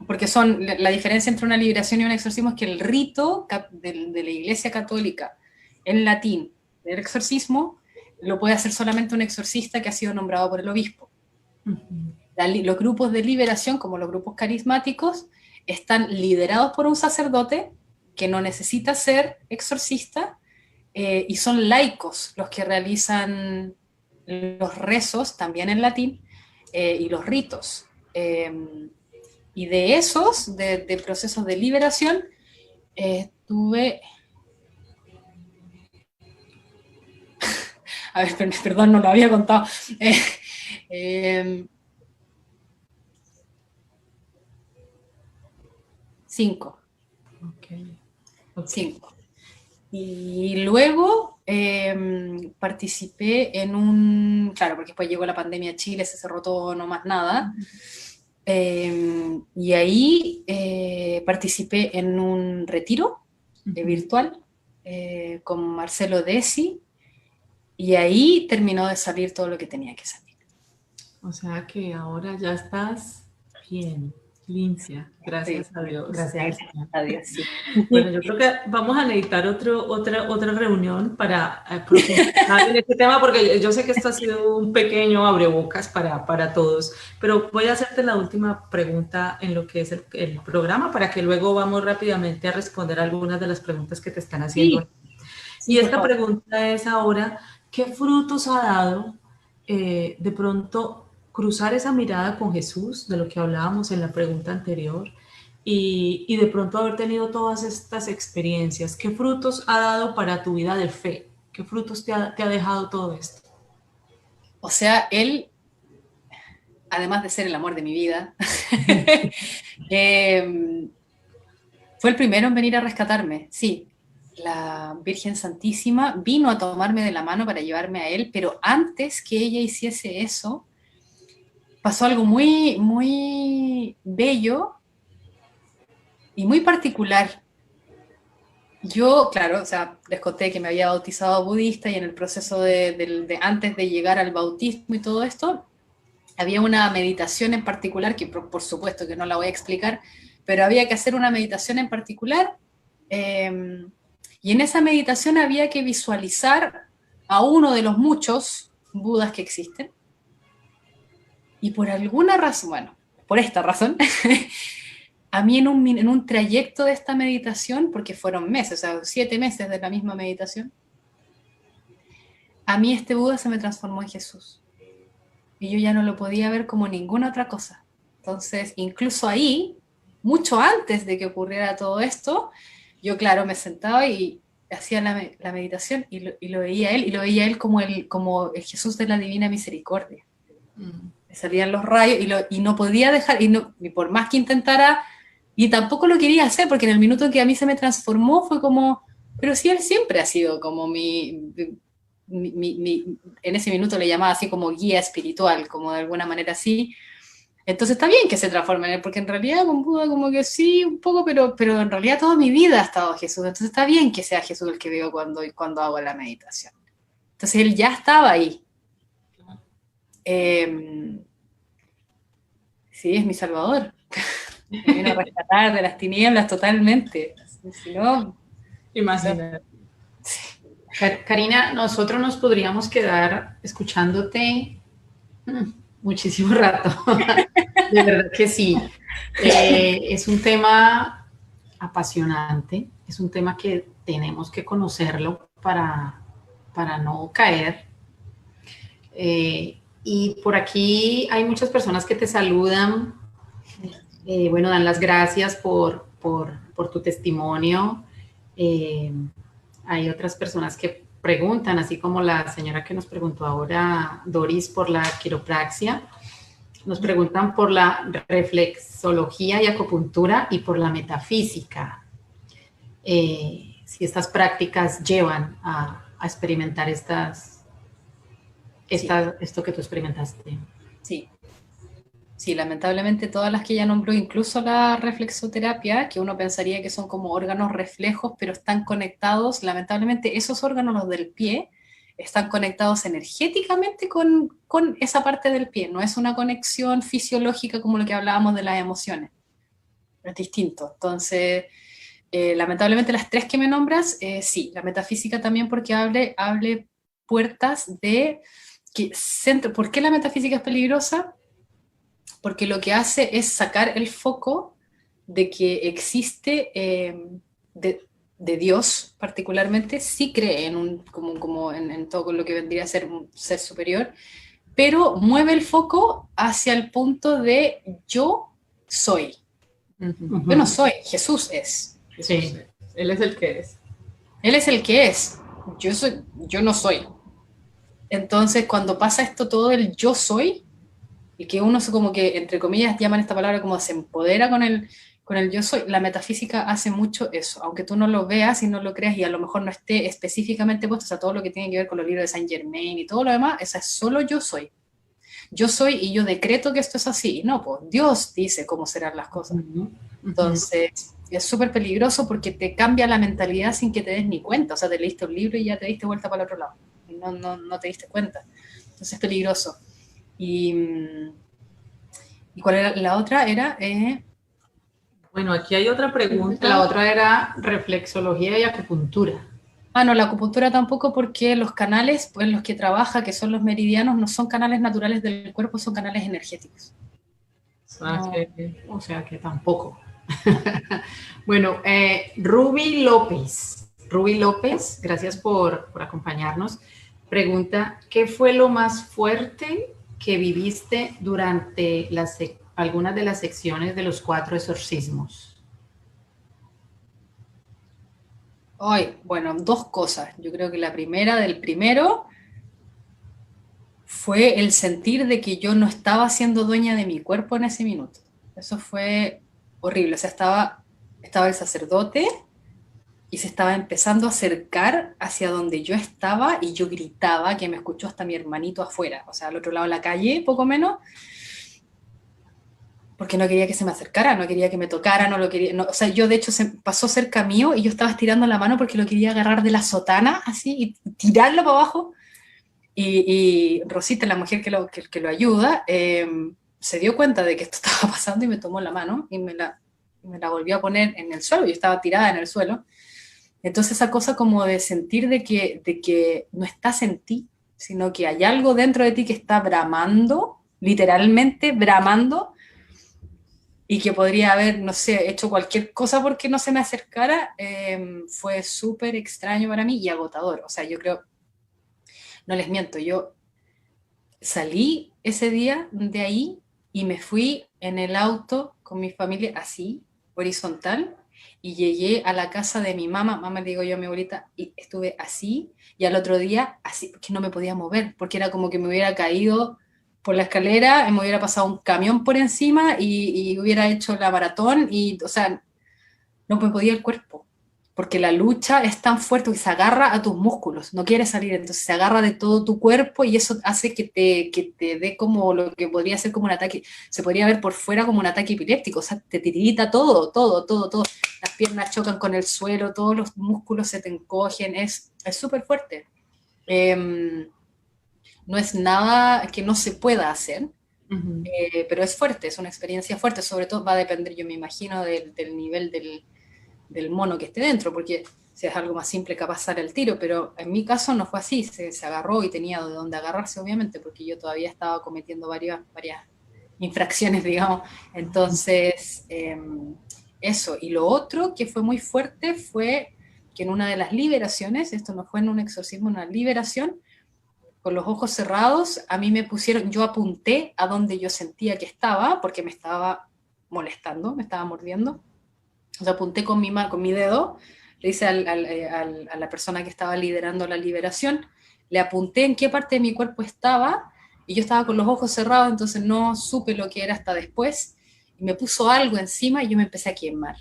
porque son la diferencia entre una liberación y un exorcismo, es que el rito de la Iglesia Católica en latín del exorcismo lo puede hacer solamente un exorcista que ha sido nombrado por el obispo. Los grupos de liberación, como los grupos carismáticos, están liderados por un sacerdote que no necesita ser exorcista, y son laicos los que realizan los rezos, también en latín, y los ritos. Y de esos, de procesos de liberación, tuve... A ver, perdón, no lo había contado. 5. Okay. 5. Y luego participé en un... Claro, porque después llegó la pandemia a Chile, se cerró todo, no más nada. Y ahí participé en un retiro virtual con Marcelo Desi, y ahí terminó de salir todo lo que tenía que salir. O sea que ahora ya estás bien, limpia, gracias a Dios. Gracias a Dios, sí. Bueno, yo creo que vamos a necesitar otra reunión para profundizar en este tema, porque yo sé que esto ha sido un pequeño abrebocas para todos, pero voy a hacerte la última pregunta en lo que es el programa, para que luego vamos rápidamente a responder algunas de las preguntas que te están haciendo. Sí, y esta pregunta es ahora, ¿qué frutos ha dado de pronto cruzar esa mirada con Jesús, de lo que hablábamos en la pregunta anterior, y de pronto haber tenido todas estas experiencias? ¿Qué frutos ha dado para tu vida de fe? ¿Qué frutos te ha dejado todo esto? O sea, él, además de ser el amor de mi vida, fue el primero en venir a rescatarme, sí. La Virgen Santísima vino a tomarme de la mano para llevarme a él, pero antes que ella hiciese eso, pasó algo muy, muy bello y muy particular. Yo, claro, o sea, les conté que me había bautizado budista, y en el proceso de antes de llegar al bautismo y todo esto, había una meditación en particular, que por supuesto que no la voy a explicar, pero había que hacer una meditación en particular, y en esa meditación había que visualizar a uno de los muchos Budas que existen, y por alguna razón, bueno, por esta razón, a mí en un trayecto de esta meditación, porque fueron meses, o sea, 7 meses de la misma meditación, a mí este Buda se me transformó en Jesús. Y yo ya no lo podía ver como ninguna otra cosa. Entonces, incluso ahí, mucho antes de que ocurriera todo esto, yo, claro, me sentaba y hacía la meditación y lo veía a él como el Jesús de la Divina Misericordia. Me salían los rayos y no podía dejar, y por más que intentara, y tampoco lo quería hacer, porque en el minuto en que a mí se me transformó fue como, pero sí, él siempre ha sido como en ese minuto le llamaba así como guía espiritual, como de alguna manera así. Entonces está bien que se transforme en él, porque en realidad con Buda como que sí, un poco, pero en realidad toda mi vida ha estado Jesús. Entonces está bien que sea Jesús el que veo cuando hago la meditación. Entonces él ya estaba ahí. Sí, es mi salvador. Me vino a rescatar de las tinieblas totalmente. Si no, Imagínate. Karina, nosotros nos podríamos quedar escuchándote muchísimo rato. De verdad que sí. Es un tema apasionante, es un tema que tenemos que conocerlo para no caer. Y por aquí hay muchas personas que te saludan, bueno, dan las gracias por tu testimonio. Hay otras personas que preguntan, así como la señora que nos preguntó ahora, Doris, por la quiropraxia. Nos preguntan por la reflexología y acupuntura y por la metafísica. Si estas prácticas llevan a experimentar esto que tú experimentaste. Sí. Sí, lamentablemente todas las que ella nombró, incluso la reflexoterapia, que uno pensaría que son como órganos reflejos, pero están conectados, lamentablemente esos órganos, los del pie, están conectados energéticamente con esa parte del pie, no es una conexión fisiológica como lo que hablábamos de las emociones, es distinto. Entonces, lamentablemente las 3 que me nombras, sí, la metafísica también, porque abre puertas de... ¿Por qué la metafísica es peligrosa? Porque lo que hace es sacar el foco de que existe, de Dios particularmente, sí cree en en todo lo que vendría a ser un ser superior, pero mueve el foco hacia el punto de yo soy. Uh-huh. Yo no soy, Jesús es. Sí, Él es el que es. Él es el que es. Yo no soy. Entonces, cuando pasa esto todo del yo soy, y que uno se como que, entre comillas, llaman esta palabra como se empodera con el yo soy, la metafísica hace mucho eso, aunque tú no lo veas y no lo creas y a lo mejor no esté específicamente puesto, o sea, todo lo que tiene que ver con los libros de Saint Germain y todo lo demás, esa es solo yo soy. Yo soy y yo decreto que esto es así. No, pues Dios dice cómo serán las cosas. Entonces, es súper peligroso porque te cambia la mentalidad sin que te des ni cuenta. O sea, te leíste un libro y ya te diste vuelta para el otro lado. Y no te diste cuenta. Entonces es peligroso. Y, ¿y cuál era la otra? Era... Bueno, aquí hay otra pregunta. La otra era reflexología y acupuntura. No, la acupuntura tampoco, porque los canales en los que trabaja, que son los meridianos, no son canales naturales del cuerpo, son canales energéticos. No. O sea que tampoco. Bueno, Ruby López. Ruby López, gracias por acompañarnos. Pregunta, ¿qué fue lo más fuerte que viviste durante algunas de las secciones de los 4 exorcismos? Hoy, bueno, dos cosas. Yo creo que la primera del primero fue el sentir de que yo no estaba siendo dueña de mi cuerpo en ese minuto. Eso fue horrible. O sea, estaba el sacerdote y se estaba empezando a acercar hacia donde yo estaba y yo gritaba, que me escuchó hasta mi hermanito afuera, o sea, al otro lado de la calle, poco menos, porque no quería que se me acercara, no quería que me tocara, no lo quería, no, o sea, yo de hecho se pasó cerca mío y yo estaba estirando la mano porque lo quería agarrar de la sotana, así, y tirarlo para abajo, y Rosita, la mujer que lo ayuda, se dio cuenta de que esto estaba pasando y me tomó la mano y me la volvió a poner en el suelo, yo estaba tirada en el suelo. Entonces esa cosa como de sentir de que no estás en ti, sino que hay algo dentro de ti que está bramando, literalmente bramando, y que podría haber, no sé, hecho cualquier cosa porque no se me acercara, fue súper extraño para mí y agotador. O sea, yo creo, no les miento, yo salí ese día de ahí y me fui en el auto con mi familia así, horizontal, y llegué a la casa de mi mamá le digo yo a mi abuelita, y estuve así, y al otro día así, porque no me podía mover, porque era como que me hubiera caído por la escalera, me hubiera pasado un camión por encima y hubiera hecho la maratón, y, o sea, no me podía el cuerpo, porque la lucha es tan fuerte que se agarra a tus músculos, no quiere salir, entonces se agarra de todo tu cuerpo y eso hace que te dé como lo que podría ser como un ataque, se podría ver por fuera como un ataque epiléptico, o sea, te tirita todo, las piernas chocan con el suelo, todos los músculos se te encogen, es súper fuerte. No es nada que no se pueda hacer, pero es fuerte, es una experiencia fuerte, sobre todo va a depender, yo me imagino, del nivel del mono que esté dentro, porque si es algo más simple capaz sale el tiro, pero en mi caso no fue así, se agarró y tenía de dónde agarrarse, obviamente, porque yo todavía estaba cometiendo varias infracciones, digamos. Entonces, eso. Y lo otro que fue muy fuerte fue que en una de las liberaciones, esto no fue en un exorcismo, una liberación, con los ojos cerrados, a mí me pusieron, yo apunté a donde yo sentía que estaba, porque me estaba molestando, me estaba mordiendo. O sea, apunté con mi dedo, le hice a la persona que estaba liderando la liberación, le apunté en qué parte de mi cuerpo estaba, y yo estaba con los ojos cerrados, entonces no supe lo que era hasta después, y me puso algo encima y yo me empecé a quemar.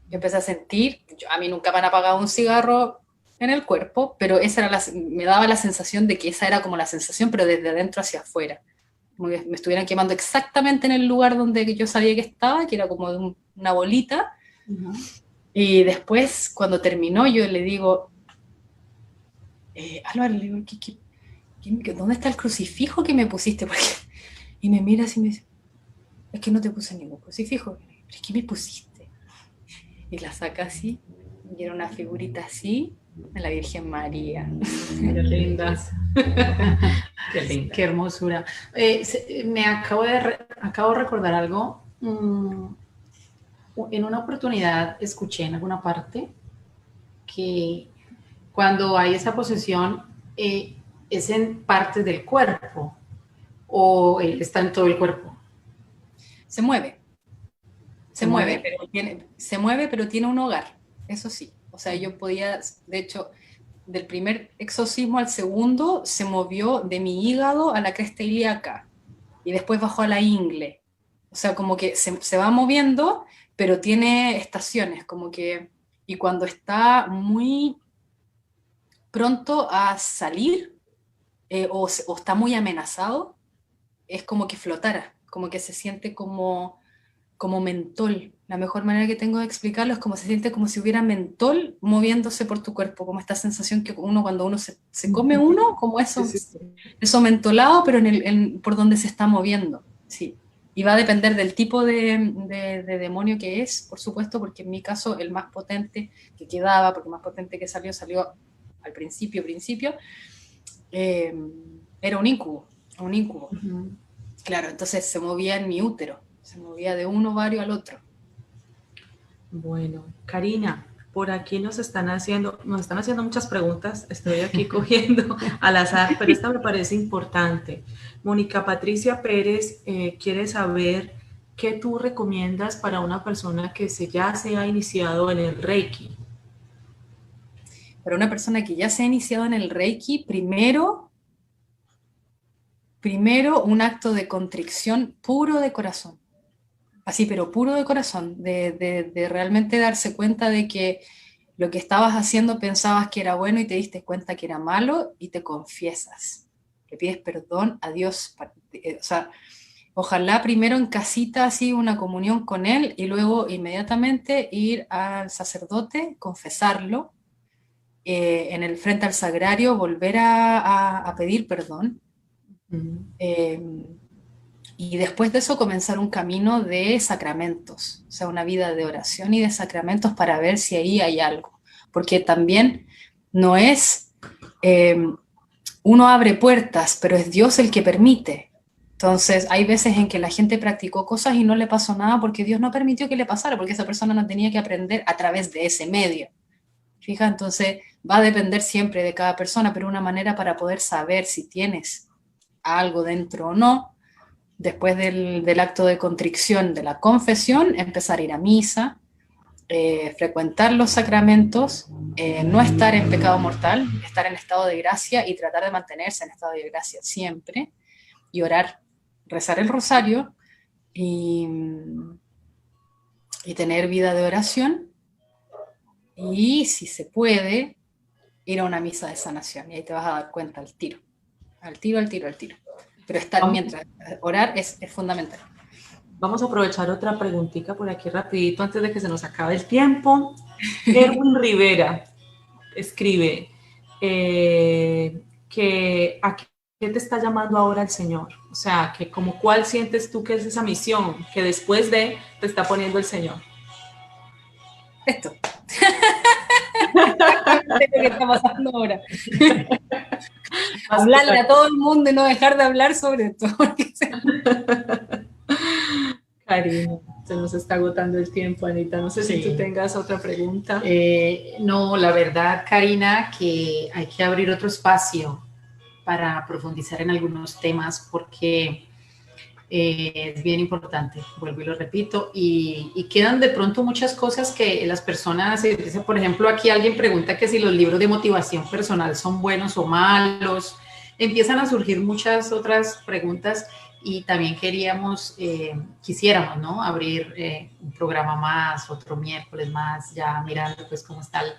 Yo empecé a sentir, a mí nunca me han apagado un cigarro en el cuerpo, pero esa era me daba la sensación de que esa era como la sensación, pero desde adentro hacia afuera. Como que me estuvieran quemando exactamente en el lugar donde yo sabía que estaba, que era como de una bolita. Uh-huh. Y después, cuando terminó, yo le digo, Álvaro, le digo, ¿dónde está el crucifijo que me pusiste? Porque... Y me mira así y me dice, es que no te puse ningún crucifijo. Pero es que me pusiste. Y la saca así, y era una figurita así de la Virgen María. Qué lindas. Qué linda. Qué hermosura. Me acabo de recordar algo. En una oportunidad escuché en alguna parte que cuando hay esa posesión es en partes del cuerpo o está en todo el cuerpo. Se mueve, pero tiene un hogar, eso sí. O sea, yo podía, de hecho, del primer exorcismo al segundo se movió de mi hígado a la cresta ilíaca y después bajó a la ingle. O sea, como que se va moviendo, pero tiene estaciones, como que, y cuando está muy pronto a salir o está muy amenazado, es como que flotara, como que se siente como mentol, La mejor manera que tengo de explicarlo es como se siente como si hubiera mentol moviéndose por tu cuerpo, como esta sensación que cuando uno se come uno, como Sí, sí, sí. eso mentolado, pero por donde se está moviendo, sí. Y va a depender del tipo de demonio que es, por supuesto, porque en mi caso el más potente que quedaba, porque el más potente que salió al principio, era un incubo, un incubo. Ujú. Claro, entonces se movía en mi útero, se movía de un ovario al otro. Bueno, Karina, por aquí nos están haciendo muchas preguntas, estoy aquí cogiendo al azar, pero esta me parece importante. Mónica Patricia Pérez quiere saber qué tú recomiendas para una persona que ya se ha iniciado en el Reiki. Para una persona que ya se ha iniciado en el Reiki, primero un acto de contrición puro de corazón. Así, pero puro de corazón, de realmente darse cuenta de que lo que estabas haciendo pensabas que era bueno y te diste cuenta que era malo y te confiesas. Le pides perdón a Dios. O sea, ojalá primero en casita, así, una comunión con Él y luego inmediatamente ir al sacerdote, confesarlo, en el frente al sagrario, volver a pedir perdón. Y después de eso comenzar un camino de sacramentos, o sea, una vida de oración y de sacramentos para ver si ahí hay algo. Porque también no es, uno abre puertas, pero es Dios el que permite. Entonces, hay veces en que la gente practicó cosas y no le pasó nada porque Dios no permitió que le pasara, porque esa persona no tenía que aprender a través de ese medio. Fija, entonces va a depender siempre de cada persona, pero una manera para poder saber si tienes algo dentro o no, después del acto de contrición, de la confesión, empezar a ir a misa, frecuentar los sacramentos, no estar en pecado mortal, estar en estado de gracia y tratar de mantenerse en estado de gracia siempre, y orar, rezar el rosario y tener vida de oración, y si se puede, ir a una misa de sanación, y ahí te vas a dar cuenta al tiro. Pero mientras orar es fundamental. Vamos a aprovechar otra preguntita por aquí rapidito antes de que se nos acabe el tiempo. Erwin Rivera escribe que a qué te está llamando ahora el Señor. O sea, que como cuál sientes tú que es esa misión que después de te está poniendo el Señor. Esto. Exactamente lo que está pasando ahora. Hablarle a todo el mundo y no dejar de hablar sobre esto. Karina, se nos está agotando el tiempo, Anita. No sé si tú tengas otra pregunta. No, la verdad, Karina, que hay que abrir otro espacio para profundizar en algunos temas porque es bien importante, vuelvo y lo repito, y quedan de pronto muchas cosas que las personas, por ejemplo, aquí alguien pregunta que si los libros de motivación personal son buenos o malos, empiezan a surgir muchas otras preguntas y también quisiéramos, ¿no? Abrir un programa más, otro miércoles más, ya mirando pues cómo está el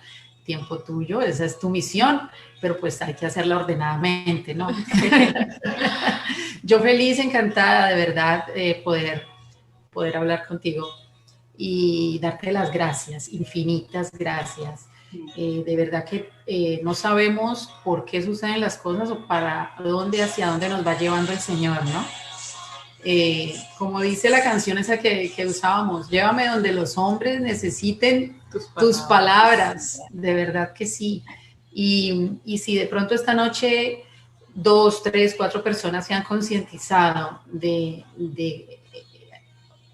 tiempo tuyo, esa es tu misión, pero pues hay que hacerla ordenadamente, ¿no? Yo feliz, encantada de verdad poder hablar contigo y darte las gracias, infinitas gracias. De verdad que no sabemos por qué suceden las cosas o hacia dónde nos va llevando el Señor, ¿no? Como dice la canción esa que usábamos, llévame donde los hombres necesiten tus palabras, de verdad que sí. Y si de pronto esta noche 2, 3, 4 personas se han concientizado de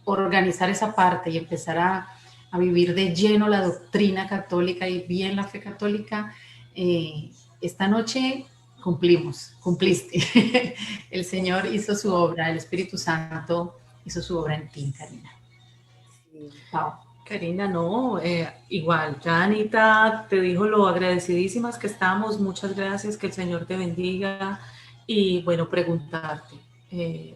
organizar esa parte y empezar a vivir de lleno la doctrina católica y bien la fe católica, esta noche cumpliste. El Señor hizo su obra, el Espíritu Santo hizo su obra en ti, Karina. Wow. Karina, no, igual, ya Anita te dijo lo agradecidísimas que estamos, muchas gracias, que el Señor te bendiga y bueno, preguntarte,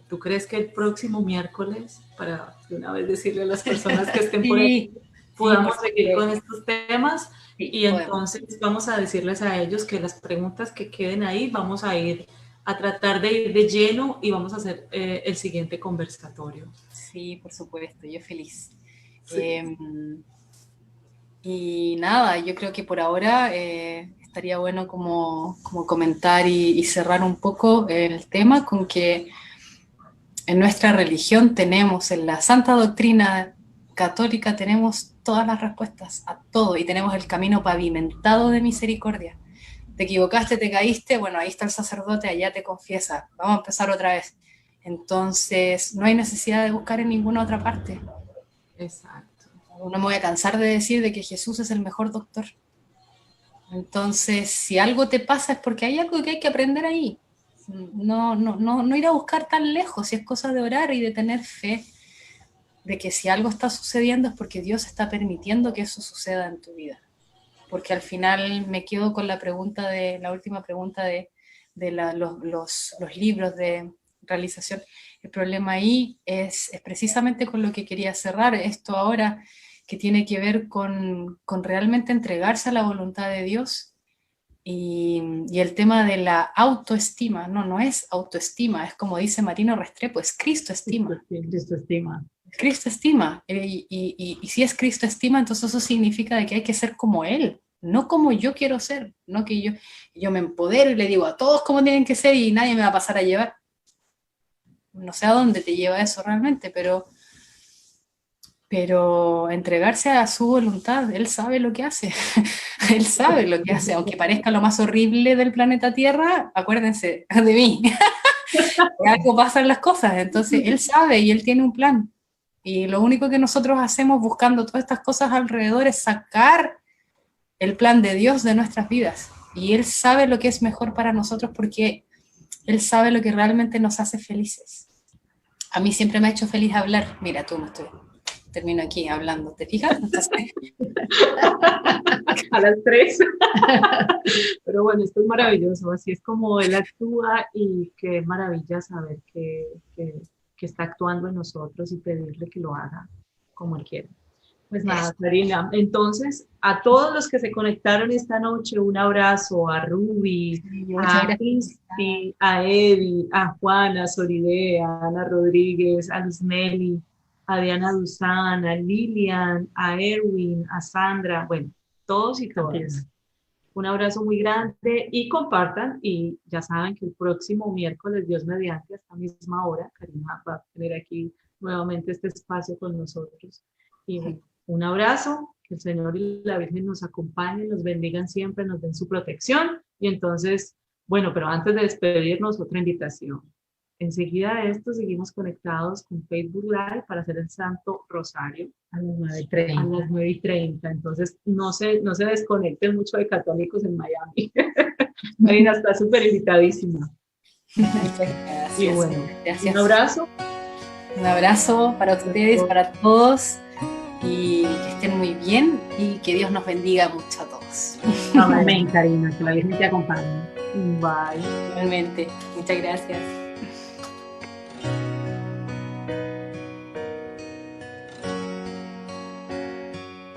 ¿tú crees que el próximo miércoles, para de una vez decirle a las personas que estén por ahí, podamos seguir con estos temas? Y entonces vamos a decirles a ellos que las preguntas que queden ahí, vamos a ir a tratar de ir de lleno y vamos a hacer el siguiente conversatorio. Sí, por supuesto, yo feliz. Sí. Y nada, yo creo que por ahora estaría bueno como comentar y cerrar un poco el tema con que en nuestra religión tenemos, en la santa doctrina católica, tenemos todas las respuestas a todo y tenemos el camino pavimentado de misericordia. Te equivocaste, te caíste, bueno, ahí está el sacerdote, allá te confiesa, vamos a empezar otra vez. Entonces, no hay necesidad de buscar en ninguna otra parte. Exacto. No me voy a cansar de decir de que Jesús es el mejor doctor. Entonces, si algo te pasa es porque hay algo que hay que aprender ahí. No ir a buscar tan lejos, si es cosa de orar y de tener fe de que si algo está sucediendo es porque Dios está permitiendo que eso suceda en tu vida. Porque al final me quedo con la última pregunta de los libros de realización. El problema ahí es precisamente con lo que quería cerrar esto ahora, que tiene que ver con realmente entregarse a la voluntad de Dios. Y el tema de la autoestima, no es autoestima, es como dice Marino Restrepo, es Cristo estima. Cristo estima. Cristo estima, y si es Cristo estima, entonces eso significa de que hay que ser como Él, no como yo quiero ser, no que yo me empodero y le digo a todos cómo tienen que ser y nadie me va a pasar a llevar. No sé a dónde te lleva eso realmente, pero entregarse a su voluntad, Él sabe lo que hace, Él sabe lo que hace, aunque parezca lo más horrible del planeta Tierra, acuérdense de mí, algo pasa en las cosas, entonces Él sabe y Él tiene un plan, y lo único que nosotros hacemos buscando todas estas cosas alrededor es sacar el plan de Dios de nuestras vidas, y Él sabe lo que es mejor para nosotros porque Él sabe lo que realmente nos hace felices. A mí siempre me ha hecho feliz hablar, mira tú, termino aquí hablando, ¿te fijas? Entonces... A las 3. Pero bueno, esto es maravilloso, así es como Él actúa y qué maravilla saber que está actuando en nosotros y pedirle que lo haga como Él quiere. Pues nada, Karina, entonces a todos los que se conectaron esta noche, un abrazo a Ruby, a Cristi, a Eddie, a Juana, a Soridea, a Ana Rodríguez, a Luzmeli, a Diana Duzán, a Lilian, a Erwin, a Sandra, bueno, todos y todas. Un abrazo muy grande y compartan, y ya saben que el próximo miércoles, Dios mediante, a esta misma hora, Karina va a tener aquí nuevamente este espacio con nosotros. Y bueno, un abrazo, que el Señor y la Virgen nos acompañen, nos bendigan siempre, nos den su protección. Y entonces, bueno, pero antes de despedirnos, otra invitación. Enseguida de esto seguimos conectados con Facebook Live para hacer el Santo Rosario a las 9:30. A las 9:30. Entonces, no se desconecten mucho de católicos en Miami. Marina está súper invitadísima. Gracias. Y bueno, gracias. Un abrazo. Un abrazo para ustedes, para todos, y que estén muy bien y que Dios nos bendiga mucho a todos. Amén, Karina, que la Virgen te acompañe. Bye. Realmente, muchas gracias.